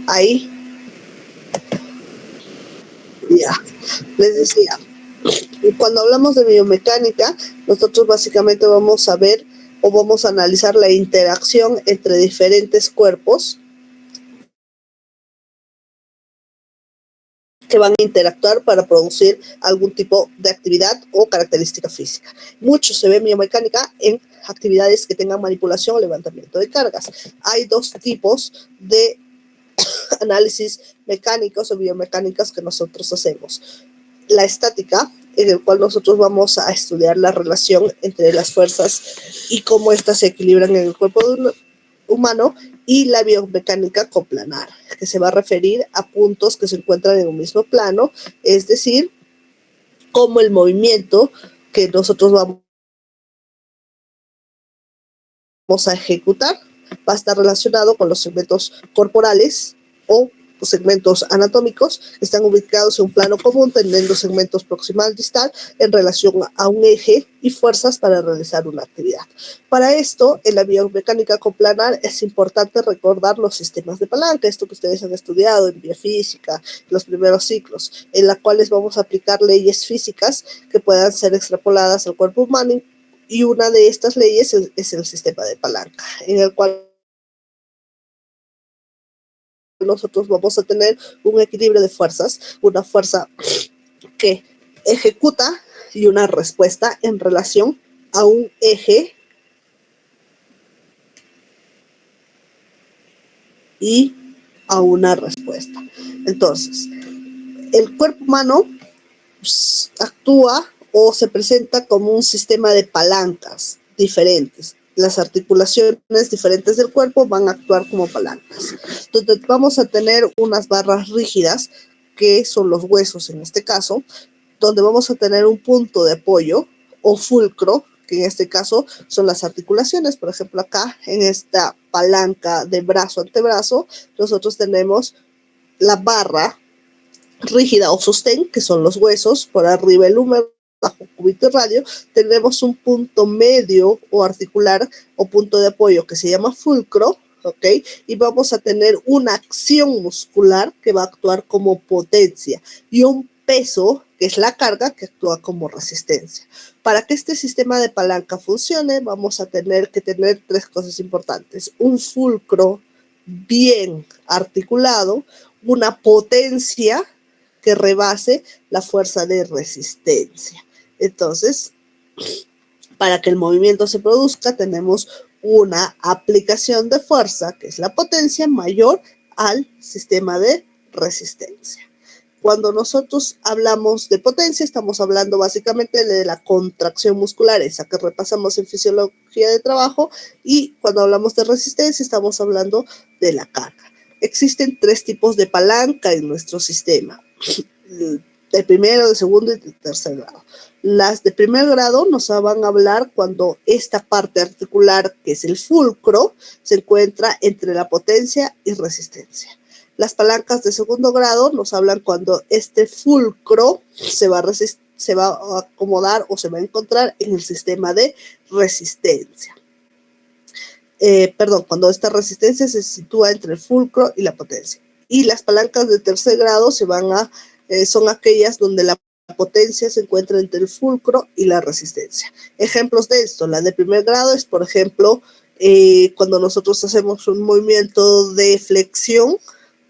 A: Ahí, ya, les decía, cuando hablamos de biomecánica, nosotros básicamente vamos a ver o vamos a analizar la interacción entre diferentes cuerpos que van a interactuar para producir algún tipo de actividad o característica física. Mucho se ve en biomecánica en actividades que tengan manipulación o levantamiento de cargas. Hay dos tipos de análisis mecánicos o biomecánicas que nosotros hacemos. La estática, en el cual nosotros vamos a estudiar la relación entre las fuerzas y cómo éstas se equilibran en el cuerpo humano, y la biomecánica coplanar, que se va a referir a puntos que se encuentran en un mismo plano, es decir, cómo el movimiento que nosotros vamos a ejecutar va a estar relacionado con los segmentos corporales o segmentos anatómicos que están ubicados en un plano común, teniendo segmentos proximal distal en relación a un eje y fuerzas para realizar una actividad. Para esto, en la biomecánica coplanar es importante recordar los sistemas de palanca, esto que ustedes han estudiado en biofísica, los primeros ciclos, en los cuales vamos a aplicar leyes físicas que puedan ser extrapoladas al cuerpo humano, y una de estas leyes es el sistema de palanca, en el cual nosotros vamos a tener un equilibrio de fuerzas, una fuerza que ejecuta y una respuesta en relación a un eje y a una respuesta. Entonces, el cuerpo humano actúa o se presenta como un sistema de palancas diferentes, las articulaciones diferentes del cuerpo van a actuar como palancas. Entonces vamos a tener unas barras rígidas, que son los huesos en este caso, donde vamos a tener un punto de apoyo o fulcro, que en este caso son las articulaciones. Por ejemplo, acá en esta palanca de brazo-antebrazo, nosotros tenemos la barra rígida o sostén, que son los huesos, por arriba el húmero, bajo cúbito y radio. Tenemos un punto medio o articular o punto de apoyo que se llama fulcro, ¿ok? Y vamos a tener una acción muscular que va a actuar como potencia y un peso, que es la carga, que actúa como resistencia. Para que este sistema de palanca funcione, vamos a tener que tener tres cosas importantes: un fulcro bien articulado, una potencia que rebase la fuerza de resistencia. Entonces, para que el movimiento se produzca, tenemos una aplicación de fuerza, que es la potencia, mayor al sistema de resistencia. Cuando nosotros hablamos de potencia, estamos hablando básicamente de la contracción muscular, esa que repasamos en fisiología de trabajo, y cuando hablamos de resistencia, estamos hablando de la carga. Existen tres tipos de palanca en nuestro sistema: de primero, de segundo y de tercer grado. Las de primer grado nos van a hablar cuando esta parte articular, que es el fulcro, se encuentra entre la potencia y resistencia. Las palancas de segundo grado nos hablan cuando este fulcro se va a acomodar o se va a encontrar en el sistema de resistencia. Cuando esta resistencia se sitúa entre el fulcro y la potencia. Y las palancas de tercer grado son aquellas donde la potencia se encuentra entre el fulcro y la resistencia. Ejemplos de esto: la de primer grado es, por ejemplo, cuando nosotros hacemos un movimiento de flexión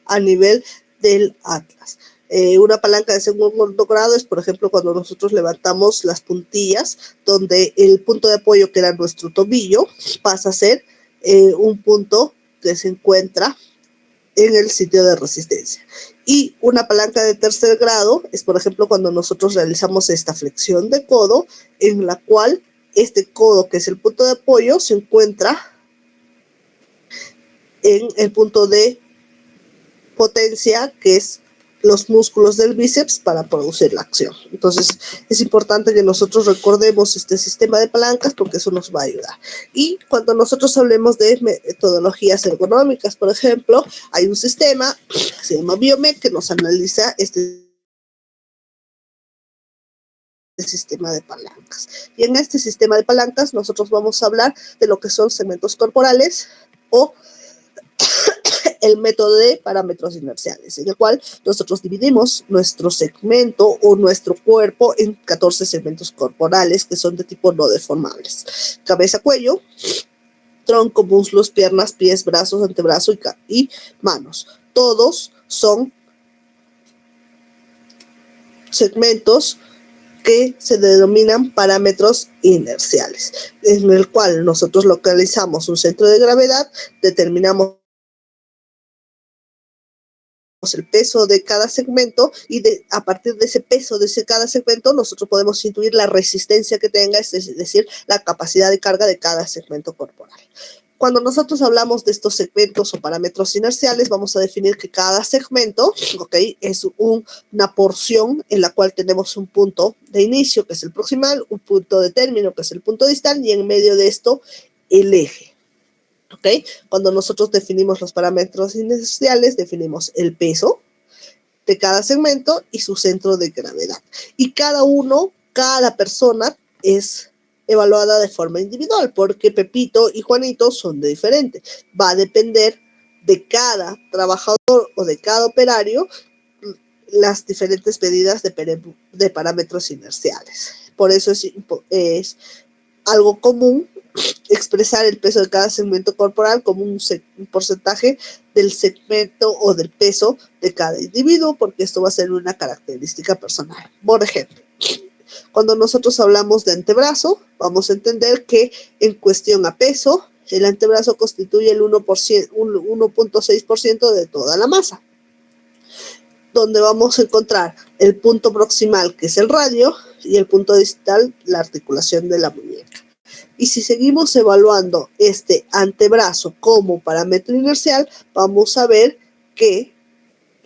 A: a nivel del atlas. Una palanca de segundo grado es, por ejemplo, cuando nosotros levantamos las puntillas, donde el punto de apoyo, que era nuestro tobillo, pasa a ser un punto que se encuentra en el sitio de resistencia. Y una palanca de tercer grado es, por ejemplo, cuando nosotros realizamos esta flexión de codo, en la cual este codo, que es el punto de apoyo, se encuentra en el punto de potencia, que es los músculos del bíceps, para producir la acción. Entonces, es importante que nosotros recordemos este sistema de palancas, porque eso nos va a ayudar. Y cuando nosotros hablemos de metodologías ergonómicas, por ejemplo, hay un sistema que se llama Biomed, que nos analiza este sistema de palancas. Y en este sistema de palancas nosotros vamos a hablar de lo que son segmentos corporales o el método de parámetros inerciales, en el cual nosotros dividimos nuestro segmento o nuestro cuerpo en 14 segmentos corporales, que son de tipo no deformables: cabeza, cuello, tronco, muslos, piernas, pies, brazos, antebrazo y manos. Todos son segmentos que se denominan parámetros inerciales, en el cual nosotros localizamos un centro de gravedad, determinamos el peso de cada segmento, y a partir de ese peso de cada segmento nosotros podemos intuir la resistencia que tenga, es decir, la capacidad de carga de cada segmento corporal. Cuando nosotros hablamos de estos segmentos o parámetros inerciales, vamos a definir que cada segmento, ¿okay?, es una porción en la cual tenemos un punto de inicio, que es el proximal, un punto de término, que es el punto distal, y en medio de esto el eje. ¿Okay? Cuando nosotros definimos los parámetros inerciales, definimos el peso de cada segmento y su centro de gravedad. Y cada persona es evaluada de forma individual, porque Pepito y Juanito son de diferente. Va a depender de cada trabajador o de cada operario las diferentes medidas de parámetros inerciales. Por eso es algo común expresar el peso de cada segmento corporal como un porcentaje del segmento o del peso de cada individuo, porque esto va a ser una característica personal. Por ejemplo, cuando nosotros hablamos de antebrazo, vamos a entender que en cuestión a peso, el antebrazo constituye el 1.6% de toda la masa, donde vamos a encontrar el punto proximal, que es el radio, y el punto distal, la articulación de la muñeca. Y si seguimos evaluando este antebrazo como parámetro inercial, vamos a ver que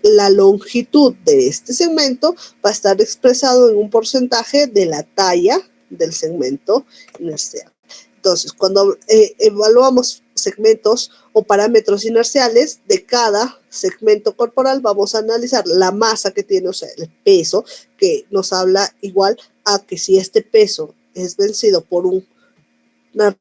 A: la longitud de este segmento va a estar expresado en un porcentaje de la talla del segmento inercial. Entonces, cuando evaluamos segmentos o parámetros inerciales de cada segmento corporal, vamos a analizar la masa que tiene, o sea, el peso, que nos habla igual a que si este peso es vencido por una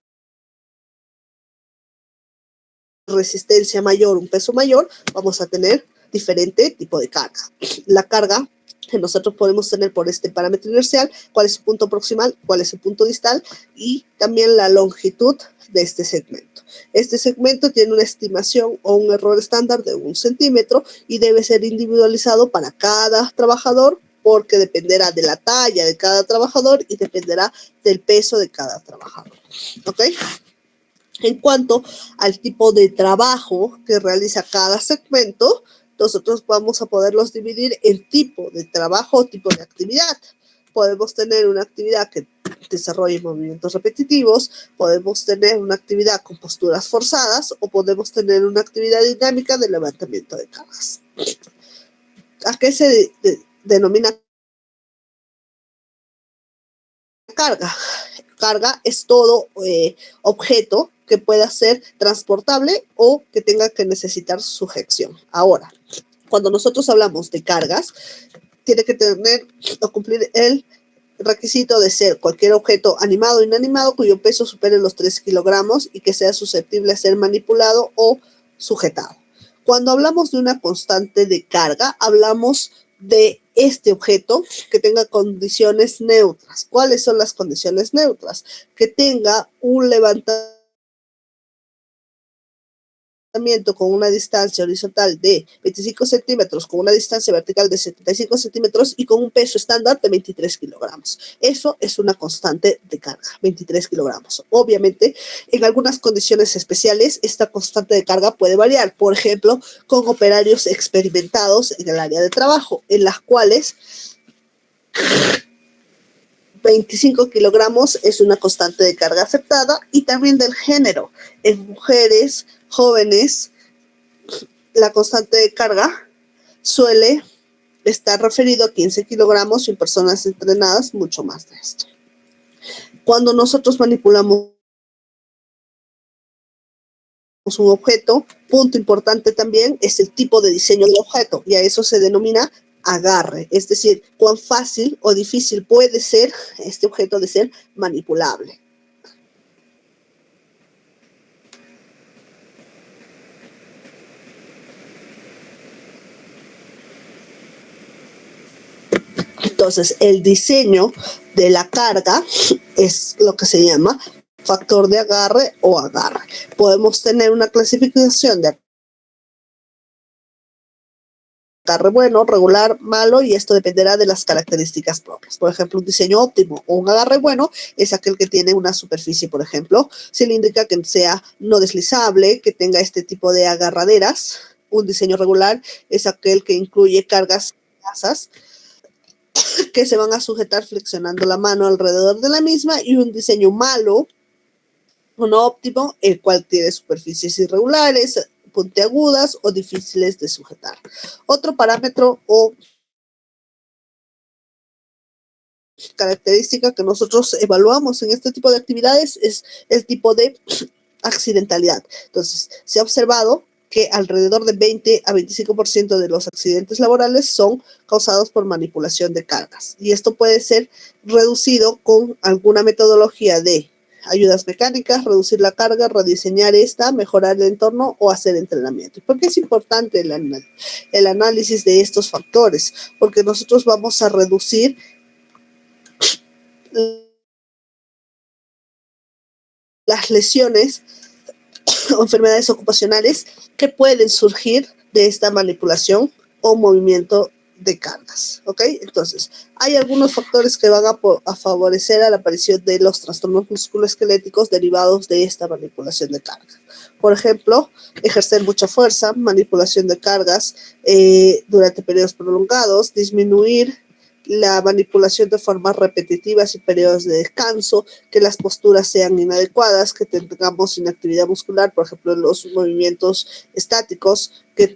A: resistencia mayor, un peso mayor, vamos a tener diferente tipo de carga. La carga que nosotros podemos tener por este parámetro inercial, cuál es su punto proximal, cuál es su punto distal y también la longitud de este segmento. Este segmento tiene una estimación o un error estándar de 1 centímetro y debe ser individualizado para cada trabajador porque dependerá de la talla de cada trabajador y dependerá del peso de cada trabajador. ¿Ok? En cuanto al tipo de trabajo que realiza cada segmento, nosotros vamos a poderlos dividir en tipo de trabajo o tipo de actividad. Podemos tener una actividad que desarrolle movimientos repetitivos, podemos tener una actividad con posturas forzadas o podemos tener una actividad dinámica de levantamiento de cargas. ¿A qué se denomina carga? Carga es todo objeto que pueda ser transportable o que tenga que necesitar sujeción. Ahora, cuando nosotros hablamos de cargas, tiene que tener o cumplir el requisito de ser cualquier objeto animado o inanimado cuyo peso supere los 3 kilogramos y que sea susceptible a ser manipulado o sujetado. Cuando hablamos de una constante de carga, hablamos de este objeto que tenga condiciones neutras. ¿Cuáles son las condiciones neutras? Que tenga un levantamiento con una distancia horizontal de 25 centímetros, con una distancia vertical de 75 centímetros y con un peso estándar de 23 kilogramos. Eso es una constante de carga, 23 kilogramos. Obviamente, en algunas condiciones especiales, esta constante de carga puede variar. Por ejemplo, con operarios experimentados en el área de trabajo, en las cuales 25 kilogramos es una constante de carga aceptada, y también del género. En mujeres jóvenes, la constante de carga suele estar referido a 15 kilogramos y en personas entrenadas mucho más de esto. Cuando nosotros manipulamos un objeto, punto importante también es el tipo de diseño del objeto, y a eso se denomina agarre, es decir, cuán fácil o difícil puede ser este objeto de ser manipulable. Entonces, el diseño de la carga es lo que se llama factor de agarre o agarre. Podemos tener una clasificación de agarre bueno, regular, malo, y esto dependerá de las características propias. Por ejemplo, un diseño óptimo o un agarre bueno es aquel que tiene una superficie, por ejemplo, cilíndrica, que sea no deslizable, que tenga este tipo de agarraderas. Un diseño regular es aquel que incluye cargas escasas que se van a sujetar flexionando la mano alrededor de la misma, y un diseño malo o no óptimo, el cual tiene superficies irregulares, puntiagudas o difíciles de sujetar. Otro parámetro o característica que nosotros evaluamos en este tipo de actividades es el tipo de accidentalidad. Entonces, se ha observado que alrededor de 20 a 25% de los accidentes laborales son causados por manipulación de cargas. Y esto puede ser reducido con alguna metodología de ayudas mecánicas, reducir la carga, rediseñar esta, mejorar el entorno o hacer entrenamiento. ¿Por qué es importante el análisis de estos factores? Porque nosotros vamos a reducir las lesiones o enfermedades ocupacionales que pueden surgir de esta manipulación o movimiento de cargas, ¿ok? Entonces, hay algunos factores que van a favorecer a la aparición de los trastornos musculoesqueléticos derivados de esta manipulación de cargas. Por ejemplo, ejercer mucha fuerza, manipulación de cargas durante periodos prolongados, disminuir la manipulación de formas repetitivas y periodos de descanso, que las posturas sean inadecuadas, que tengamos inactividad muscular, por ejemplo, los movimientos estáticos, que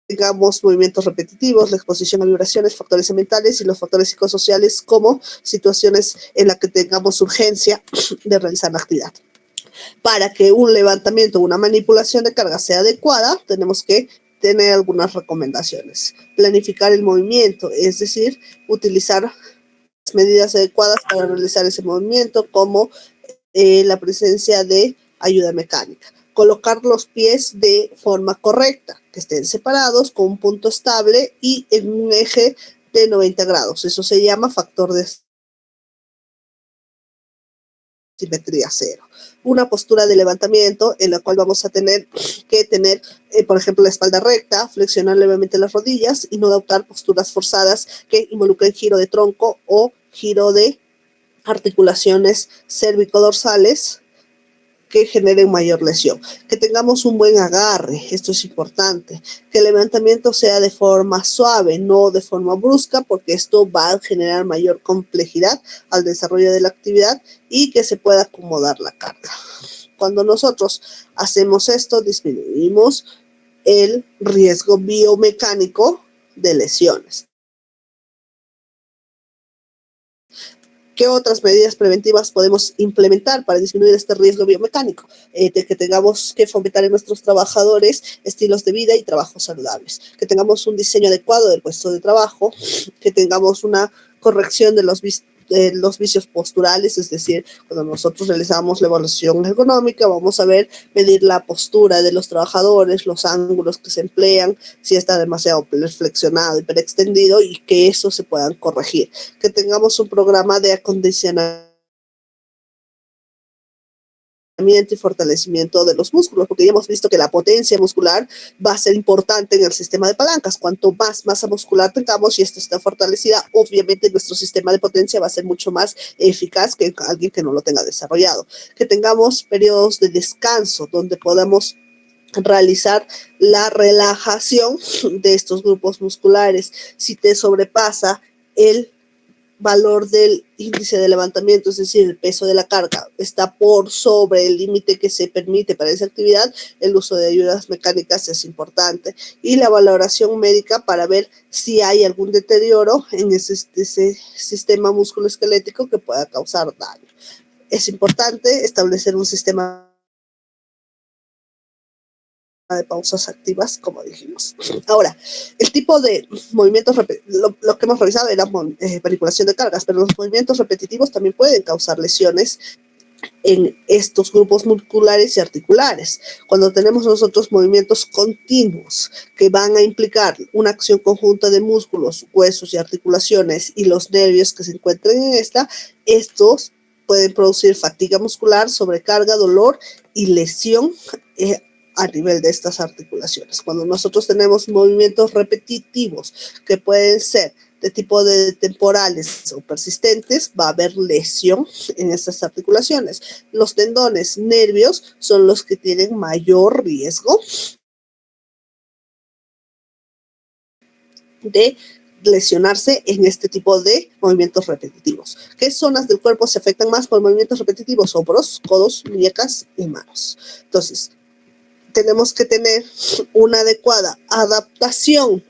A: tengamos movimientos repetitivos, la exposición a vibraciones, factores ambientales y los factores psicosociales como situaciones en las que tengamos urgencia de realizar la actividad. Para que un levantamiento o una manipulación de carga sea adecuada, tenemos que tener algunas recomendaciones. Planificar el movimiento, es decir, utilizar medidas adecuadas para realizar ese movimiento, como la presencia de ayuda mecánica. Colocar los pies de forma correcta, que estén separados con un punto estable y en un eje de 90 grados. Eso se llama factor de simetría cero. Una postura de levantamiento en la cual vamos a tener que tener, por ejemplo, la espalda recta, flexionar levemente las rodillas y no adoptar posturas forzadas que involucren giro de tronco o giro de articulaciones cérvico-dorsales que generen mayor lesión. Que tengamos un buen agarre, esto es importante. Que el levantamiento sea de forma suave, no de forma brusca, porque esto va a generar mayor complejidad al desarrollo de la actividad y que se pueda acomodar la carga. Cuando nosotros hacemos esto, disminuimos el riesgo biomecánico de lesiones. ¿Qué otras medidas preventivas podemos implementar para disminuir este riesgo biomecánico? De que tengamos que fomentar en nuestros trabajadores estilos de vida y trabajos saludables, que tengamos un diseño adecuado del puesto de trabajo, que tengamos una corrección de los vicios posturales, es decir, cuando nosotros realizamos la evaluación ergonómica, vamos a medir la postura de los trabajadores, los ángulos que se emplean, si está demasiado flexionado, hiperextendido, y que eso se puedan corregir. Que tengamos un programa de acondicionamiento y fortalecimiento de los músculos, porque ya hemos visto que la potencia muscular va a ser importante en el sistema de palancas. Cuanto más masa muscular tengamos y esta está fortalecida, obviamente nuestro sistema de potencia va a ser mucho más eficaz que alguien que no lo tenga desarrollado. Que tengamos periodos de descanso donde podamos realizar la relajación de estos grupos musculares. Si te sobrepasa el valor del índice de levantamiento, es decir, el peso de la carga, está por sobre el límite que se permite para esa actividad, el uso de ayudas mecánicas es importante. Y la valoración médica para ver si hay algún deterioro en ese sistema musculoesquelético que pueda causar daño. Es importante establecer un sistema de pausas activas, como dijimos. Ahora, el tipo de movimientos, lo que hemos revisado era manipulación de cargas, pero los movimientos repetitivos también pueden causar lesiones en estos grupos musculares y articulares. Cuando tenemos nosotros movimientos continuos que van a implicar una acción conjunta de músculos, huesos y articulaciones y los nervios que se encuentren en estos pueden producir fatiga muscular, sobrecarga, dolor y lesión a nivel de estas articulaciones. Cuando nosotros tenemos movimientos repetitivos que pueden ser de tipo de temporales o persistentes, va a haber lesión en estas articulaciones. Los tendones, nervios son los que tienen mayor riesgo de lesionarse en este tipo de movimientos repetitivos. ¿Qué zonas del cuerpo se afectan más por movimientos repetitivos? Hombros, codos, muñecas y manos. Entonces, tenemos que tener una adecuada adaptación,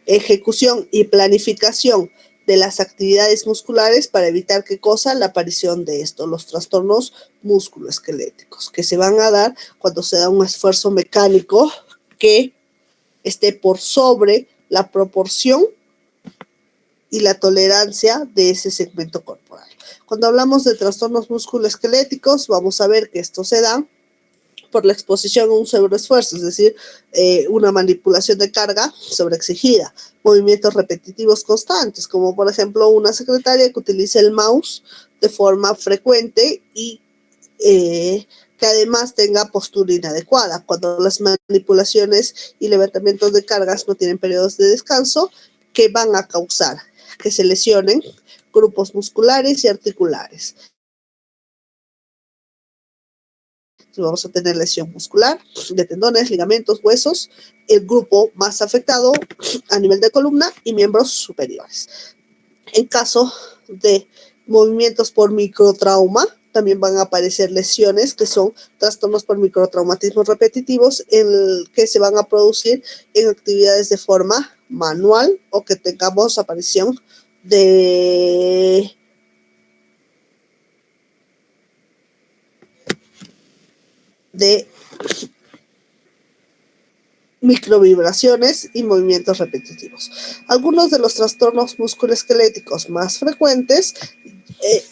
A: ejecución y planificación de las actividades musculares para evitar ¿qué cosa? La aparición de esto, los trastornos musculoesqueléticos, que se van a dar cuando se da un esfuerzo mecánico que esté por sobre la proporción y la tolerancia de ese segmento corporal. Cuando hablamos de trastornos musculoesqueléticos, vamos a ver que esto se da por la exposición a un sobreesfuerzo, es decir, una manipulación de carga sobreexigida, movimientos repetitivos constantes, como por ejemplo una secretaria que utilice el mouse de forma frecuente y que además tenga postura inadecuada. Cuando las manipulaciones y levantamientos de cargas no tienen periodos de descanso, que van a causar que se lesionen grupos musculares y articulares. Si vamos a tener lesión muscular, de tendones, ligamentos, huesos, el grupo más afectado a nivel de columna y miembros superiores. En caso de movimientos por microtrauma, también van a aparecer lesiones que son trastornos por microtraumatismos repetitivos que se van a producir en actividades de forma manual o que tengamos aparición de microvibraciones y movimientos repetitivos. Algunos de los trastornos musculoesqueléticos más frecuentes,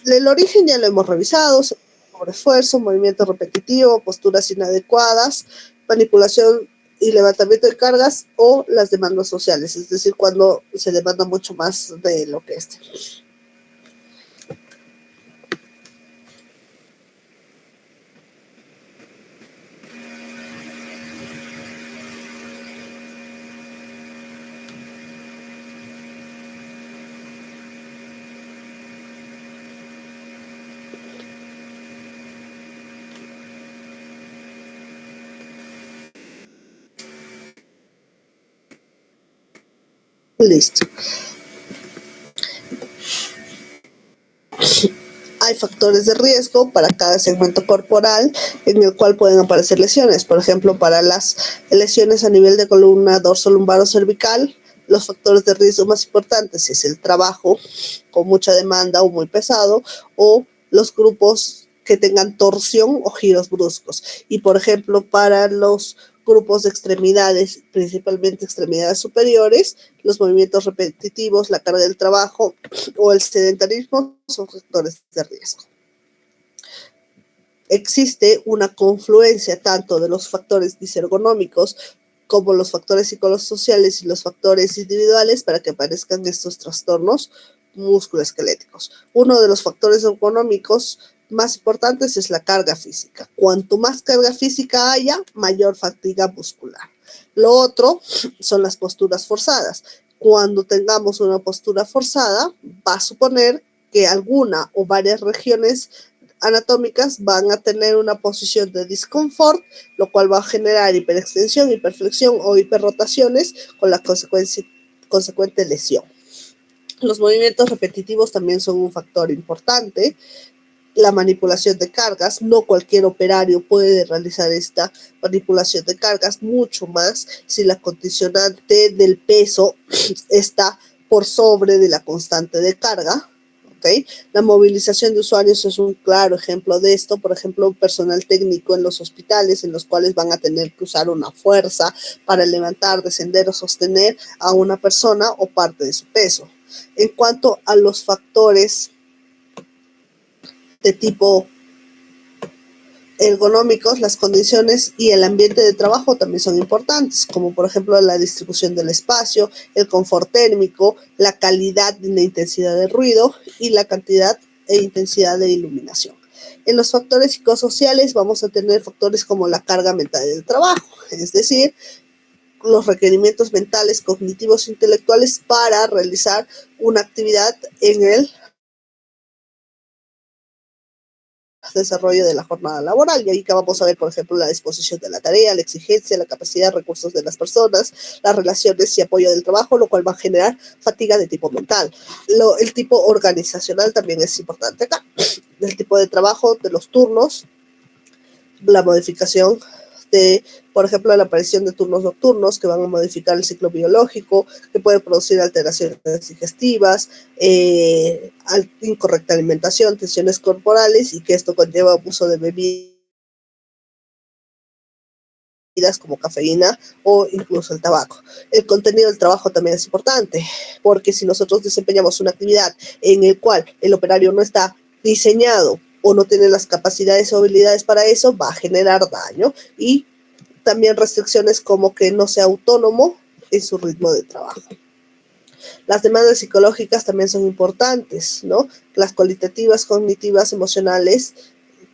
A: el origen ya lo hemos revisado: sobreesfuerzo, movimiento repetitivo, posturas inadecuadas, manipulación y levantamiento de cargas o las demandas sociales, es decir, cuando se demanda mucho más de lo que es. Listo. Hay factores de riesgo para cada segmento corporal en el cual pueden aparecer lesiones. Por ejemplo, para las lesiones a nivel de columna dorso-lumbar o cervical, los factores de riesgo más importantes es el trabajo con mucha demanda o muy pesado, o los grupos que tengan torsión o giros bruscos. Y por ejemplo, para los grupos de extremidades, principalmente extremidades superiores, los movimientos repetitivos, la carga del trabajo o el sedentarismo son factores de riesgo. Existe una confluencia tanto de los factores disergonómicos como los factores psicosociales y los factores individuales para que aparezcan estos trastornos musculoesqueléticos. Uno de los factores ergonómicos más importantes es la carga física. Cuanto más carga física haya, mayor fatiga muscular. Lo otro son las posturas forzadas. Cuando tengamos una postura forzada, va a suponer que alguna o varias regiones anatómicas van a tener una posición de disconfort, lo cual va a generar hiperextensión, hiperflexión o hiperrotaciones con la consecuente lesión. Los movimientos repetitivos también son un factor importante. La manipulación de cargas, no cualquier operario puede realizar esta manipulación de cargas, mucho más si la condicionante del peso está por sobre de la constante de carga. ¿Okay? La movilización de usuarios es un claro ejemplo de esto. Por ejemplo, personal técnico en los hospitales, en los cuales van a tener que usar una fuerza para levantar, descender o sostener a una persona o parte de su peso. En cuanto a los factores de tipo ergonómicos, las condiciones y el ambiente de trabajo también son importantes, como por ejemplo la distribución del espacio, el confort térmico, la calidad y la intensidad del ruido y la cantidad e intensidad de iluminación. En los factores psicosociales vamos a tener factores como la carga mental del trabajo, es decir, los requerimientos mentales, cognitivos, intelectuales para realizar una actividad en el desarrollo de la jornada laboral. Y ahí que vamos a ver, por ejemplo, la disposición de la tarea, la exigencia, la capacidad, recursos de las personas, las relaciones y apoyo del trabajo, lo cual va a generar fatiga de tipo mental. El tipo organizacional también es importante acá. El tipo de trabajo, de los turnos, la modificación de, por ejemplo, la aparición de turnos nocturnos que van a modificar el ciclo biológico, que pueden producir alteraciones digestivas, incorrecta alimentación, tensiones corporales, y que esto conlleva abuso de bebidas como cafeína o incluso el tabaco. El contenido del trabajo también es importante, porque si nosotros desempeñamos una actividad en el cual el operario no está diseñado o no tiene las capacidades o habilidades para eso, va a generar daño, y también restricciones como que no sea autónomo en su ritmo de trabajo. Las demandas psicológicas también son importantes, ¿no? Las cualitativas, cognitivas, emocionales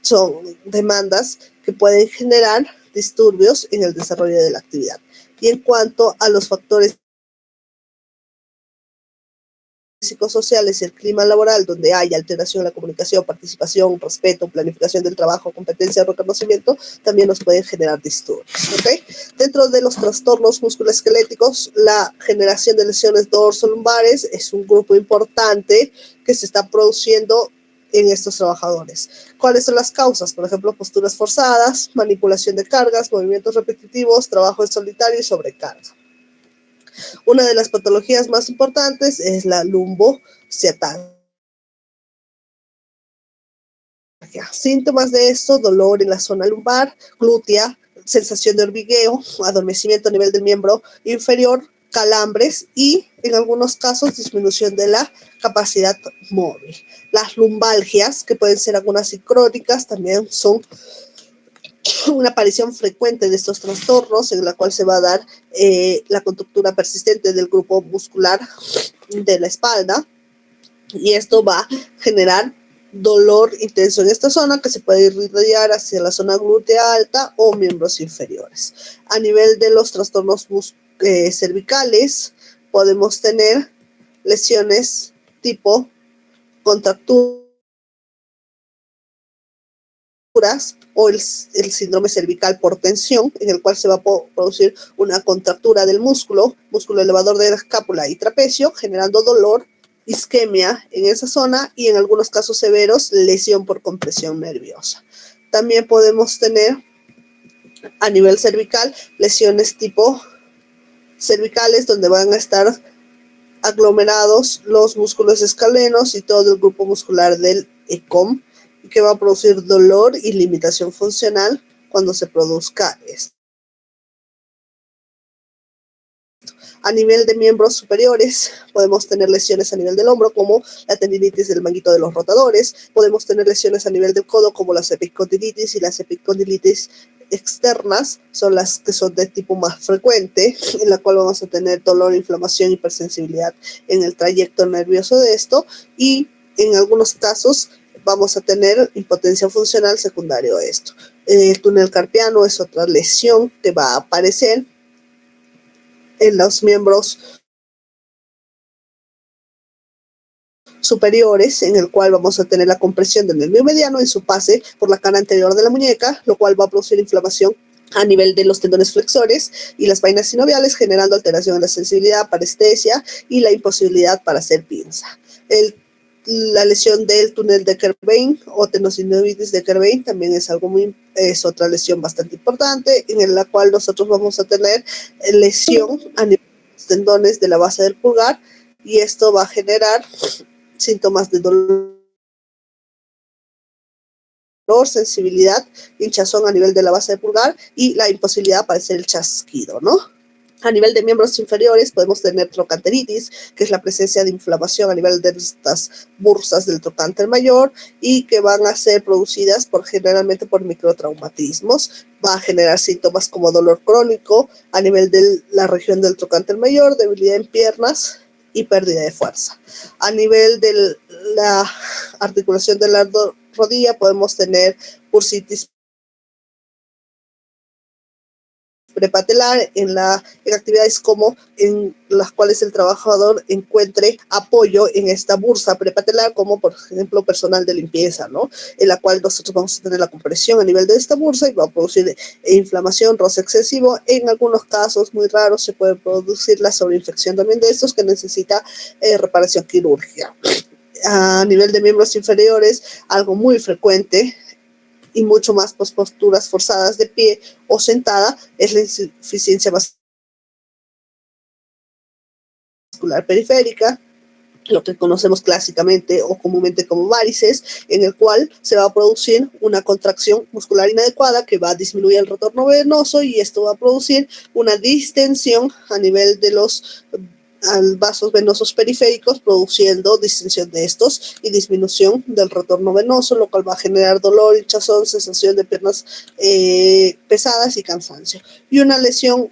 A: son demandas que pueden generar disturbios en el desarrollo de la actividad. Y en cuanto a los factores psicosociales y el clima laboral donde hay alteración en la comunicación, participación, respeto, planificación del trabajo, competencia, reconocimiento, también nos pueden generar disturbios. ¿Okay? Dentro de los trastornos musculoesqueléticos, la generación de lesiones dorsolumbares es un grupo importante que se está produciendo en estos trabajadores. ¿Cuáles son las causas? Por ejemplo, posturas forzadas, manipulación de cargas, movimientos repetitivos, trabajo en solitario y sobrecarga. Una de las patologías más importantes es la lumbociatalgia. Síntomas de esto: dolor en la zona lumbar, glútea, sensación de hormigueo, adormecimiento a nivel del miembro inferior, calambres y, en algunos casos, disminución de la capacidad móvil. Las lumbalgias, que pueden ser agudas y crónicas, también son una aparición frecuente de estos trastornos en la cual se va a dar la contractura persistente del grupo muscular de la espalda, y esto va a generar dolor intenso en esta zona que se puede irradiar hacia la zona glútea alta o miembros inferiores. A nivel de los trastornos cervicales, podemos tener lesiones tipo contractura o el síndrome cervical por tensión, en el cual se va a producir una contractura del músculo elevador de la escápula y trapecio, generando dolor, isquemia en esa zona y, en algunos casos severos, lesión por compresión nerviosa. También podemos tener a nivel cervical lesiones tipo cervicales, donde van a estar aglomerados los músculos escalenos y todo el grupo muscular del ECOM, que va a producir dolor y limitación funcional cuando se produzca esto. A nivel de miembros superiores, podemos tener lesiones a nivel del hombro, como la tendinitis del manguito de los rotadores. Podemos tener lesiones a nivel del codo, como las epicondilitis y las epicondilitis externas, son las que son de tipo más frecuente, en la cual vamos a tener dolor, inflamación, hipersensibilidad en el trayecto nervioso de esto, y en algunos casos vamos a tener impotencia funcional secundario a esto. El túnel carpiano es otra lesión que va a aparecer en los miembros superiores, en el cual vamos a tener la compresión del nervio mediano en su pase por la cara anterior de la muñeca, lo cual va a producir inflamación a nivel de los tendones flexores y las vainas sinoviales, generando alteración en la sensibilidad, parestesia y la imposibilidad para hacer pinza. La lesión del túnel de Kerbein o tendinosis de Kerbein también es otra lesión bastante importante, en la cual nosotros vamos a tener lesión a nivel de los tendones de la base del pulgar, y esto va a generar síntomas de dolor, sensibilidad, hinchazón a nivel de la base del pulgar y la imposibilidad para hacer el chasquido, ¿no? A nivel de miembros inferiores podemos tener trocanteritis, que es la presencia de inflamación a nivel de estas bursas del trocánter mayor y que van a ser producidas generalmente por microtraumatismos. Va a generar síntomas como dolor crónico a nivel de la región del trocánter mayor, debilidad en piernas y pérdida de fuerza. A nivel de la articulación de la rodilla podemos tener bursitis prepatelar en actividades como en las cuales el trabajador encuentre apoyo en esta bursa prepatelar, como por ejemplo personal de limpieza, ¿no? En la cual nosotros vamos a tener la compresión a nivel de esta bursa y va a producir inflamación, roce excesivo. En algunos casos muy raros se puede producir la sobreinfección también de estos, que necesita reparación quirúrgica. A nivel de miembros inferiores, algo muy frecuente y mucho más posturas forzadas de pie o sentada es la insuficiencia vascular periférica, lo que conocemos clásicamente o comúnmente como varices, en el cual se va a producir una contracción muscular inadecuada que va a disminuir el retorno venoso, y esto va a producir una distensión a nivel de los vasos venosos periféricos, produciendo distensión de estos y disminución del retorno venoso, lo cual va a generar dolor, hinchazón, sensación de piernas pesadas y cansancio. Y una lesión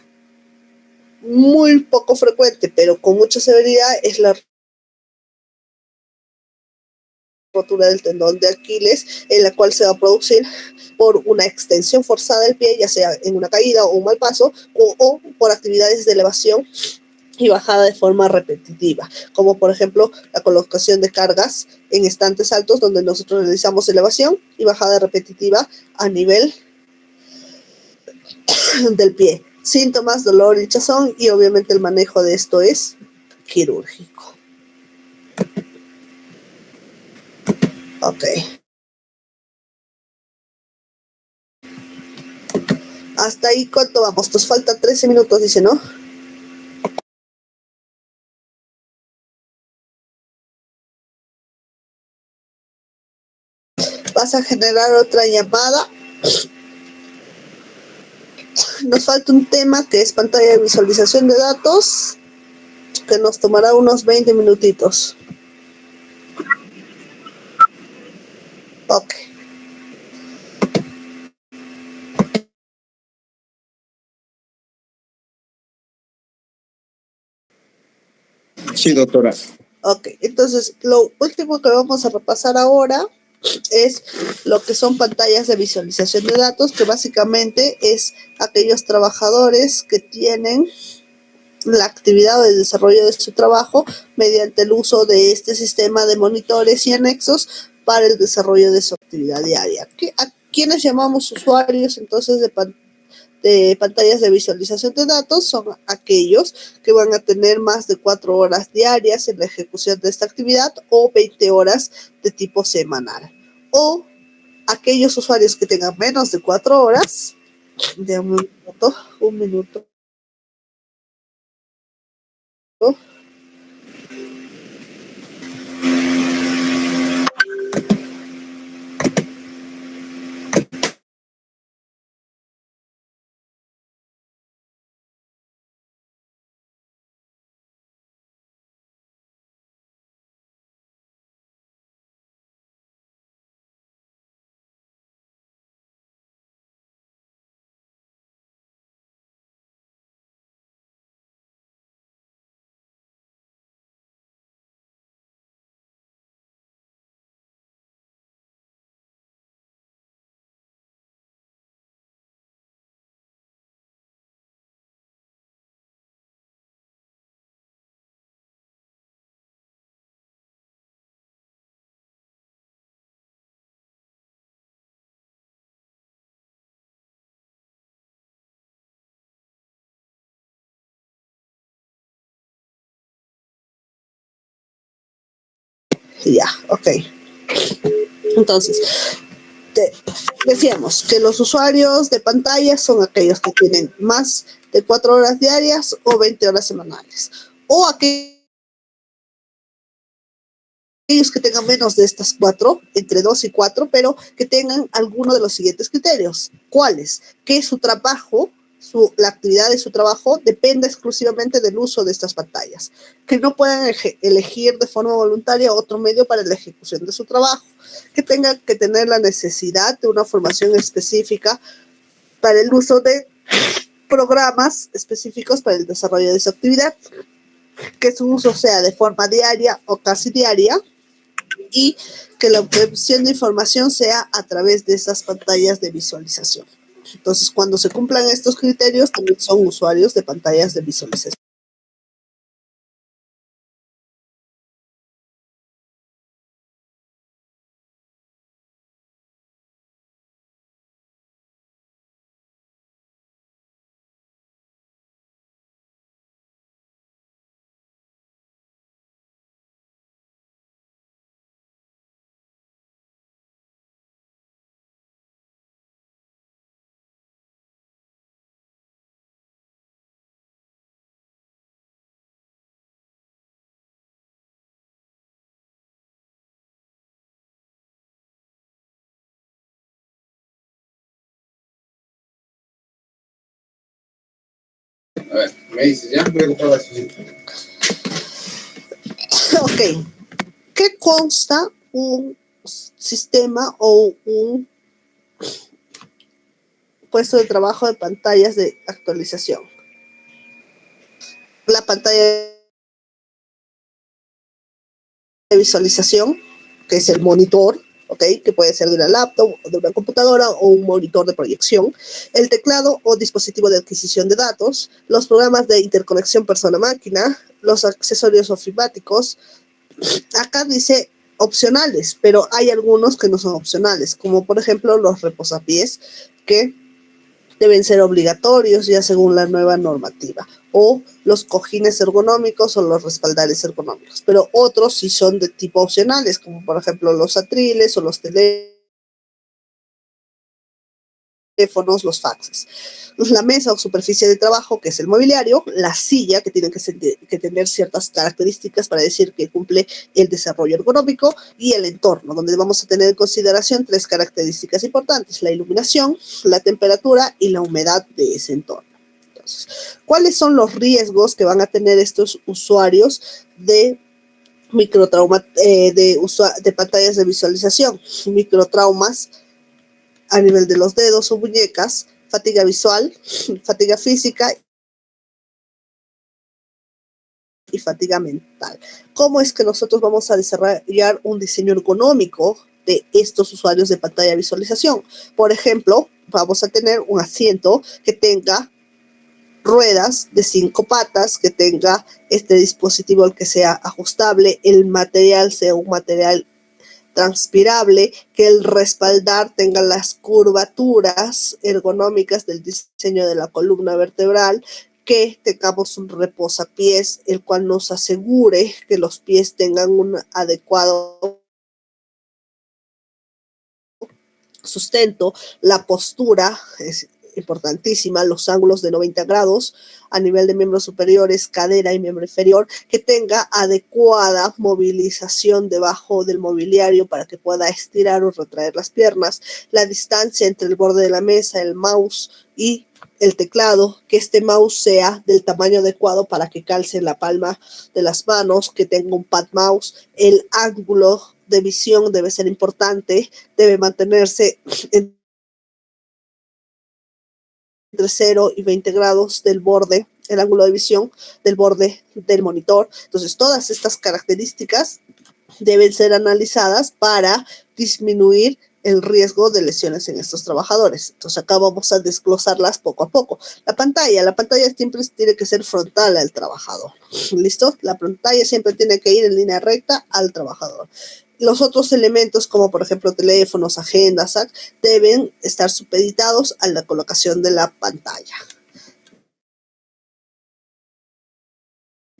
A: muy poco frecuente, pero con mucha severidad, es la rotura del tendón de Aquiles, en la cual se va a producir por una extensión forzada del pie, ya sea en una caída o un mal paso, o por actividades de elevación y bajada de forma repetitiva, como por ejemplo la colocación de cargas en estantes altos donde nosotros realizamos elevación y bajada repetitiva a nivel del pie. Síntomas, dolor, hinchazón y obviamente el manejo de esto es quirúrgico. Ok. Hasta ahí, ¿cuánto vamos? Nos faltan 13 minutos, dice, ¿no? Vas a generar otra llamada. Nos falta un tema que es pantalla de visualización de datos, que nos tomará unos 20 minutitos. Ok.
B: Sí, doctora.
A: Ok, entonces lo último que vamos a repasar ahora es lo que son pantallas de visualización de datos, que básicamente es aquellos trabajadores que tienen la actividad o el desarrollo de su trabajo mediante el uso de este sistema de monitores y anexos para el desarrollo de su actividad diaria. ¿A quiénes llamamos usuarios entonces de pantallas de visualización de datos? Son aquellos que van a tener más de 4 horas diarias en la ejecución de esta actividad o 20 horas de tipo semanal. O aquellos usuarios que tengan menos de 4 horas, de un minuto. Ya, ok. Entonces, decíamos que los usuarios de pantalla son aquellos que tienen más de 4 horas diarias o 20 horas semanales. O aquellos que tengan menos de estas 4, entre 2 y 4, pero que tengan alguno de los siguientes criterios. ¿Cuáles? Que su trabajo, la actividad de su trabajo dependa exclusivamente del uso de estas pantallas, que no puedan elegir de forma voluntaria otro medio para la ejecución de su trabajo, que tengan que tener la necesidad de una formación específica para el uso de programas específicos para el desarrollo de su actividad, que su uso sea de forma diaria o casi diaria, y que la obtención de información sea a través de estas pantallas de visualización. Entonces, cuando se cumplan estos criterios, también son usuarios de pantallas de visualización.
B: A ver, me dices, ya voy a comprar la siguiente.
A: Ok. ¿Qué consta un sistema o un puesto de trabajo de pantallas de actualización? La pantalla de visualización, que es el monitor, ¿ok? Que puede ser de una laptop, de una computadora o un monitor de proyección, el teclado o dispositivo de adquisición de datos, los programas de interconexión persona-máquina, los accesorios ofimáticos. Acá dice opcionales, pero hay algunos que no son opcionales, como por ejemplo los reposapiés, que deben ser obligatorios ya según la nueva normativa, o los cojines ergonómicos o los respaldares ergonómicos, pero otros sí son de tipo opcionales, como por ejemplo los atriles o los teléfonos, los faxes. La mesa o superficie de trabajo, que es el mobiliario, la silla, que tiene que tener ciertas características para decir que cumple el desarrollo ergonómico, y el entorno, donde vamos a tener en consideración 3 características importantes: la iluminación, la temperatura y la humedad de ese entorno. Entonces, ¿cuáles son los riesgos que van a tener estos usuarios de microtrauma, de pantallas de visualización? Microtraumas a nivel de los dedos o muñecas, fatiga visual, fatiga física y fatiga mental. ¿Cómo es que nosotros vamos a desarrollar un diseño ergonómico de estos usuarios de pantalla de visualización? Por ejemplo, vamos a tener un asiento que tenga ruedas de 5 patas, que tenga este dispositivo que sea ajustable, el material sea un material transpirable, que el respaldar tenga las curvaturas ergonómicas del diseño de la columna vertebral, que tengamos un reposapiés, el cual nos asegure que los pies tengan un adecuado sustento, la postura es importantísima, los ángulos de 90 grados a nivel de miembros superiores, cadera y miembro inferior, que tenga adecuada movilización debajo del mobiliario para que pueda estirar o retraer las piernas, la distancia entre el borde de la mesa, el mouse y el teclado, que este mouse sea del tamaño adecuado para que calce en la palma de las manos, que tenga un pad mouse, el ángulo de visión debe ser importante, debe mantenerse entre 0 y 20 grados del borde, el ángulo de visión del borde del monitor. Entonces, todas estas características deben ser analizadas para disminuir el riesgo de lesiones en estos trabajadores. Entonces, acá vamos a desglosarlas poco a poco. La pantalla siempre tiene que ser frontal al trabajador. ¿Listo? La pantalla siempre tiene que ir en línea recta al trabajador. Los otros elementos, como por ejemplo teléfonos, agendas, deben estar supeditados a la colocación de la pantalla.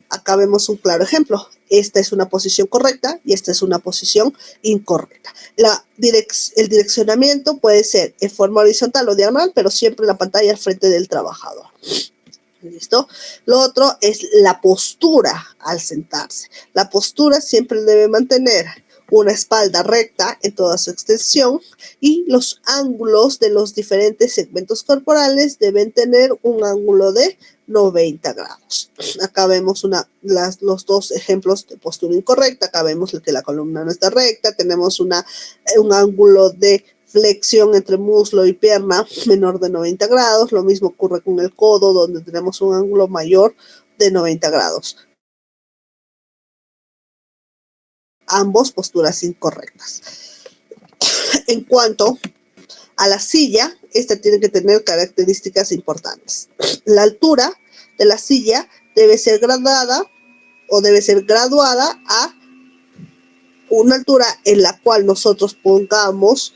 A: Acá vemos un claro ejemplo. Esta es una posición correcta y esta es una posición incorrecta. El direccionamiento puede ser en forma horizontal o diagonal, pero siempre la pantalla al frente del trabajador. ¿Listo? Lo otro es la postura al sentarse. La postura siempre debe mantener una espalda recta en toda su extensión, y los ángulos de los diferentes segmentos corporales deben tener un ángulo de 90 grados. Acá vemos los dos ejemplos de postura incorrecta. Acá vemos que la columna no está recta, tenemos un ángulo de flexión entre muslo y pierna menor de 90 grados. Lo mismo ocurre con el codo, donde tenemos un ángulo mayor de 90 grados. Ambos posturas incorrectas. En cuanto a la silla, esta tiene que tener características importantes. La altura de la silla debe ser graduada a una altura en la cual nosotros pongamos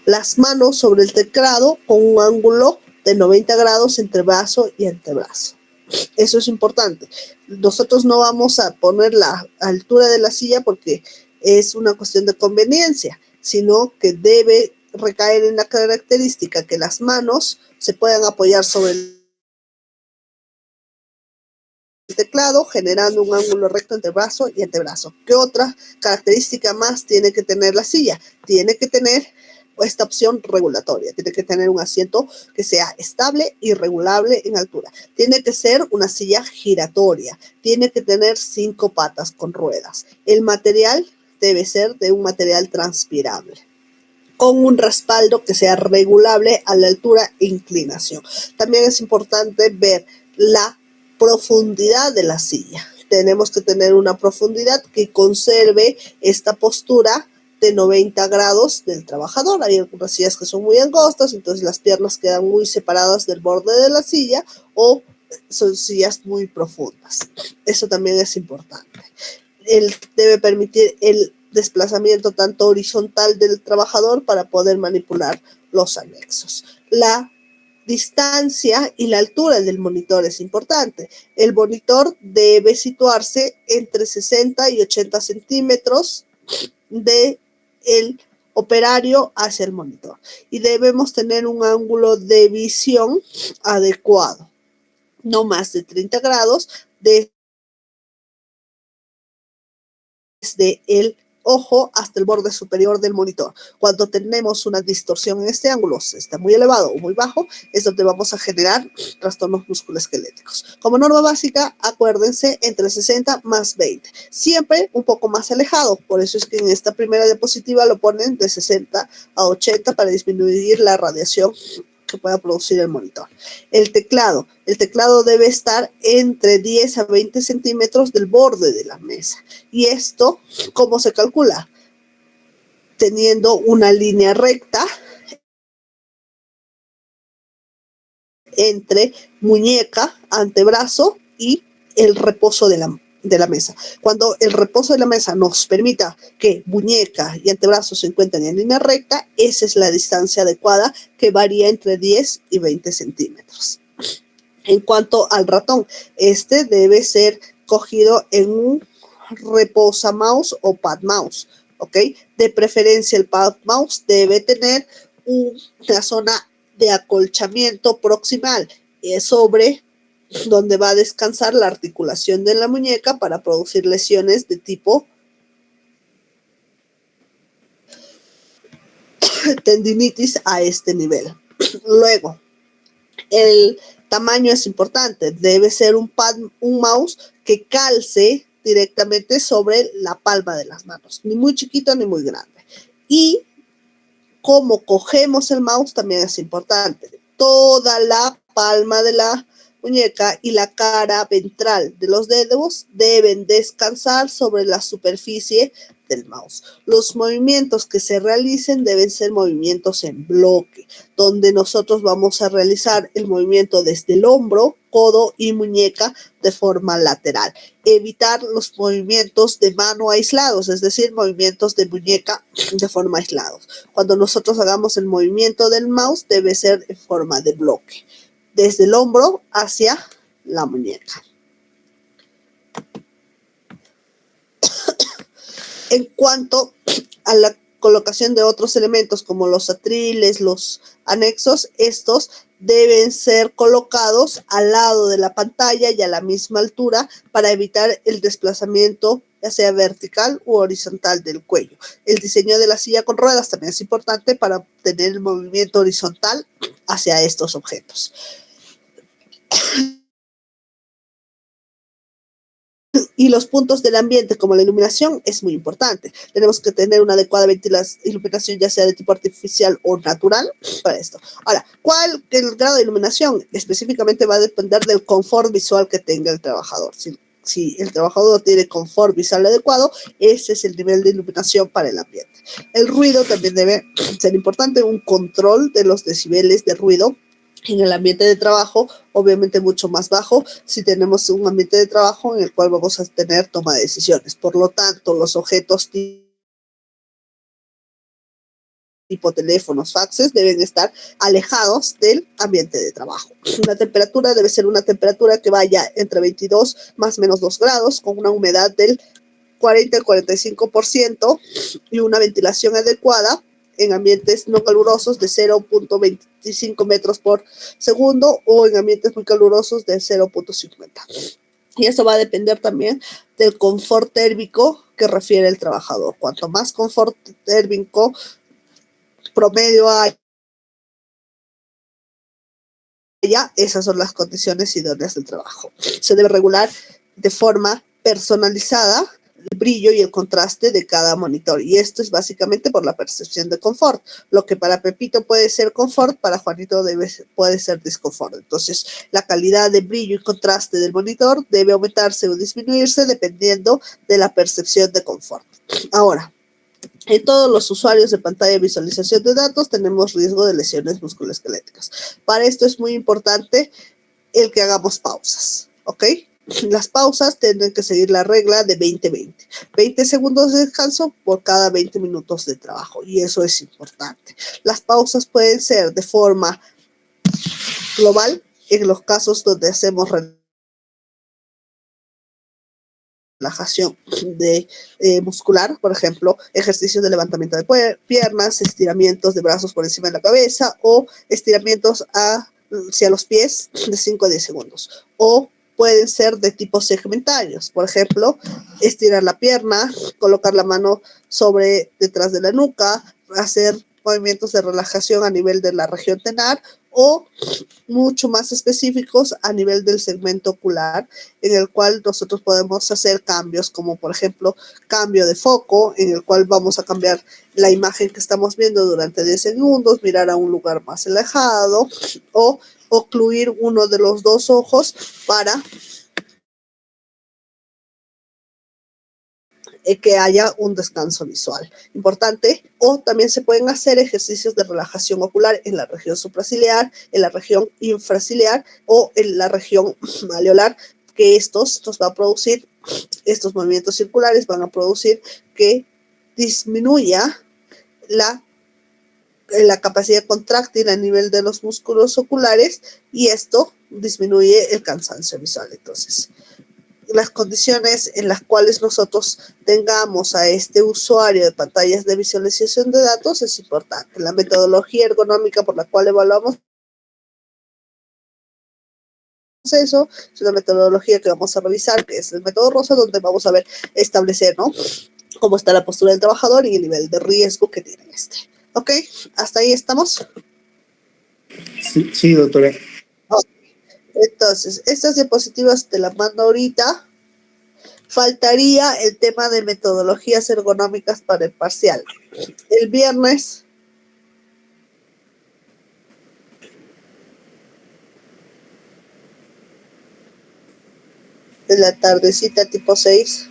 A: las manos sobre el teclado con un ángulo de 90 grados entre brazo y antebrazo. Eso es importante. Nosotros no vamos a poner la altura de la silla porque es una cuestión de conveniencia, sino que debe recaer en la característica que las manos se puedan apoyar sobre el teclado, generando un ángulo recto entre brazo y antebrazo. ¿Qué otra característica más tiene que tener la silla? Tiene que tener esta opción regulatoria. Tiene que tener un asiento que sea estable y regulable en altura. Tiene que ser una silla giratoria. Tiene que tener 5 patas con ruedas. El material debe ser de un material transpirable, con un respaldo que sea regulable a la altura e inclinación. También es importante ver la profundidad de la silla. Tenemos que tener una profundidad que conserve esta postura de 90 grados del trabajador. Hay algunas sillas que son muy angostas, entonces las piernas quedan muy separadas del borde de la silla, o son sillas muy profundas. Eso también es importante. Él debe permitir el desplazamiento tanto horizontal del trabajador para poder manipular los anexos. La distancia y la altura del monitor es importante. El monitor debe situarse entre 60 y 80 centímetros del operario hacia el monitor, y debemos tener un ángulo de visión adecuado, no más de 30 grados desde el ojo hasta el borde superior del monitor. Cuando tenemos una distorsión en este ángulo, si está muy elevado o muy bajo, es donde vamos a generar trastornos musculoesqueléticos. Como norma básica, acuérdense, entre 60 más 20. Siempre un poco más alejado, por eso es que en esta primera diapositiva lo ponen de 60 a 80 para disminuir la radiación que pueda producir el monitor. El teclado debe estar entre 10 a 20 centímetros del borde de la mesa. ¿Y esto cómo se calcula? Teniendo una línea recta entre muñeca, antebrazo y el reposo de la mesa. Cuando el reposo de la mesa nos permita que muñeca y antebrazo se encuentren en línea recta, esa es la distancia adecuada, que varía entre 10 y 20 centímetros. En cuanto al ratón, este debe ser cogido en un reposa mouse o pad mouse, ¿ok? De preferencia el pad mouse debe tener una zona de acolchamiento proximal sobre donde va a descansar la articulación de la muñeca para producir lesiones de tipo tendinitis a este nivel. Luego, el tamaño es importante. Debe ser un mouse que calce directamente sobre la palma de las manos, ni muy chiquito ni muy grande. Y cómo cogemos el mouse también es importante. Toda la palma de la muñeca y la cara ventral de los dedos deben descansar sobre la superficie del mouse. Los movimientos que se realicen deben ser movimientos en bloque, donde nosotros vamos a realizar el movimiento desde el hombro, codo y muñeca de forma lateral. Evitar los movimientos de mano aislados, es decir, movimientos de muñeca de forma aislados. Cuando nosotros hagamos el movimiento del mouse, debe ser en forma de bloque, desde el hombro hacia la muñeca. En cuanto a la colocación de otros elementos como los atriles, los anexos, estos deben ser colocados al lado de la pantalla y a la misma altura para evitar el desplazamiento ya sea vertical u horizontal del cuello. El diseño de la silla con ruedas también es importante para tener el movimiento horizontal hacia estos objetos. Y los puntos del ambiente, como la iluminación, es muy importante. Tenemos que tener una adecuada iluminación, ya sea de tipo artificial o natural, para esto. Ahora, ¿cuál el grado de iluminación? Específicamente va a depender del confort visual que tenga el trabajador. Si el trabajador tiene confort visual adecuado, ese es el nivel de iluminación para el ambiente. El ruido también debe ser importante, un control de los decibeles de ruido en el ambiente de trabajo, obviamente mucho más bajo si tenemos un ambiente de trabajo en el cual vamos a tener toma de decisiones. Por lo tanto, los objetos tipo teléfonos, faxes, deben estar alejados del ambiente de trabajo. La temperatura debe ser una temperatura que vaya entre 22 más o menos 2 grados, con una humedad del 40 al 45% y una ventilación adecuada en ambientes no calurosos de 0.25 metros por segundo o en ambientes muy calurosos de 0.50. Y eso va a depender también del confort térmico que refiere el trabajador. Cuanto más confort térmico promedio hay, esas son las condiciones idóneas del trabajo. Se debe regular de forma personalizada el brillo y el contraste de cada monitor. Y esto es básicamente por la percepción de confort. Lo que para Pepito puede ser confort, para Juanito puede ser disconfort. Entonces, la calidad de brillo y contraste del monitor debe aumentarse o disminuirse dependiendo de la percepción de confort. Ahora, En todos los usuarios de pantalla de visualización de datos tenemos riesgo de lesiones musculoesqueléticas. Para esto es muy importante el que hagamos pausas, ¿ok? Las pausas tienen que seguir la regla de 20-20. 20 segundos de descanso por cada 20 minutos de trabajo, y eso es importante. Las pausas pueden ser de forma global en los casos donde hacemos relajación muscular, por ejemplo, ejercicios de levantamiento de piernas, estiramientos de brazos por encima de la cabeza o estiramientos hacia los pies de 5 a 10 segundos. O pueden ser de tipo segmentarios, por ejemplo, estirar la pierna, colocar la mano sobre detrás de la nuca, hacer movimientos de relajación a nivel de la región tenar o mucho más específicos a nivel del segmento ocular, en el cual nosotros podemos hacer cambios como por ejemplo cambio de foco, en el cual vamos a cambiar la imagen que estamos viendo durante 10 segundos, mirar a un lugar más alejado o ocluir uno de los dos ojos para que haya un descanso visual importante. O también se pueden hacer ejercicios de relajación ocular en la región supraciliar, en la región infraciliar o en la región maleolar, que estos nos va a producir, estos movimientos circulares van a producir que disminuya la capacidad contráctil a nivel de los músculos oculares, y esto disminuye el cansancio visual. Entonces, las condiciones en las cuales nosotros tengamos a este usuario de pantallas de visualización de datos es importante. La metodología ergonómica por la cual evaluamos eso es una metodología que vamos a revisar, que es el método Rosa, donde vamos a ver, establecer, ¿no?, cómo está la postura del trabajador y el nivel de riesgo que tiene este. ¿Ok? ¿Hasta ahí estamos?
C: Sí, doctora.
A: Entonces, estas diapositivas te las mando ahorita. Faltaría el tema de metodologías ergonómicas para el parcial. El viernes de la tardecita tipo 6.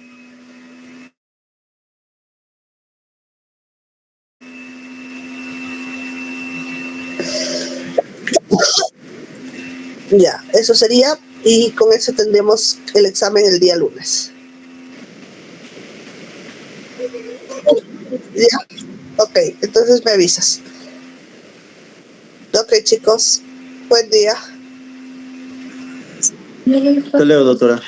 A: Ya, eso sería, y con eso tendremos el examen el día lunes. ¿Ya? Ok, entonces me avisas. Ok, chicos, buen día.
C: Hasta luego, doctora.